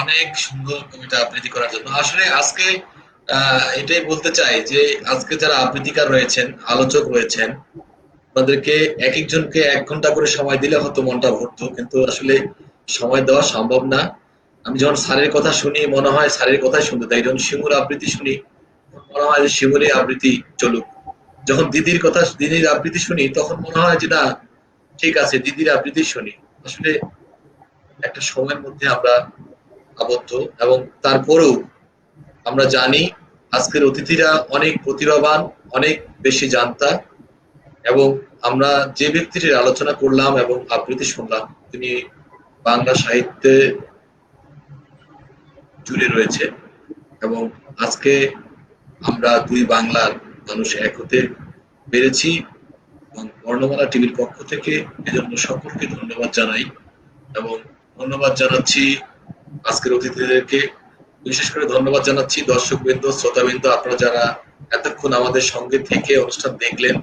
অনেক সুন্দর কবিতা আবৃত্তি করার জন্য। আসলে আজকে এটাই বলতে চাই যে আজকে যারা আবৃত্তিকার রয়েছেন, আলোচক রয়েছেন, তাদেরকে এক একজনকে 1 ঘন্টা করে সময় দিলে হয়তো মনটা ভরতো, কিন্তু আসলে সময় দেওয়া সম্ভব না। আমি যখন স্যারের কথা শুনি মনে হয় স্যারের কথাই শুনতে তাই, যখন শিমুর আবৃত্তি শুনি মনে হয় যে শিমুরই আবৃত্তি চলুক। যখন দিদির আবৃত্তি শুনি তখন মনে হয় যে না, ঠিক আছে, দিদির আবৃত্তি শুনি। আসলে একটা সময়ের মধ্যে আমরা আবদ্ধ, এবং তারপরেও আমরা জানি আজকের অতিথিরা অনেক প্রতিভাবান, অনেক বেশি জানতা, এবং আমরা যে ব্যক্তিটির আলোচনা করলাম এবং আবৃত্তি শুনলাম তিনি বাংলা সাহিত্যে জুড়ে রয়েছে। এবং আজকে আমরা দুই বাংলার মানুষ এক হতে পেরেছি, এবং বর্ণমালা টিভির পক্ষ থেকে এজন্য সকলকে ধন্যবাদ জানাই। এবং ধন্যবাদ জানাচ্ছি আজকের অতিথিদেরকে, বিশেষ করে ধন্যবাদ জানাচ্ছি দর্শকবৃন্দ, শ্রোতাবৃন্দ, আপনারা যারা এতক্ষণ আমাদের সঙ্গে থেকে অনুষ্ঠান দেখলেন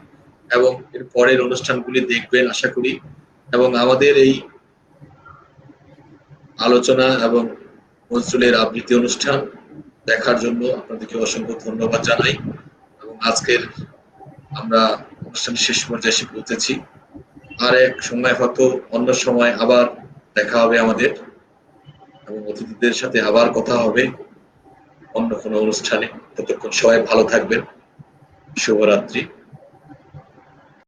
এবং এর পরের অনুষ্ঠানগুলি দেখবেন আশা করি। এবং আমাদের এই আলোচনা এবং নজরুলের আবৃত্তি অনুষ্ঠান দেখার জন্য আপনাদেরকে অসংখ্য ধন্যবাদ জানাই। এবং আজকের আমরা অনুষ্ঠানের শেষ পর্যায়ে এসে পৌঁছেছি। আর এক সময় হয়তো অন্য সময় আবার দেখা হবে আমাদের, এবং অতিথিদের সাথে আবার কথা হবে অন্য কোনো অনুষ্ঠানে। ততক্ষণ সবাই ভালো থাকবেন। শুভরাত্রি।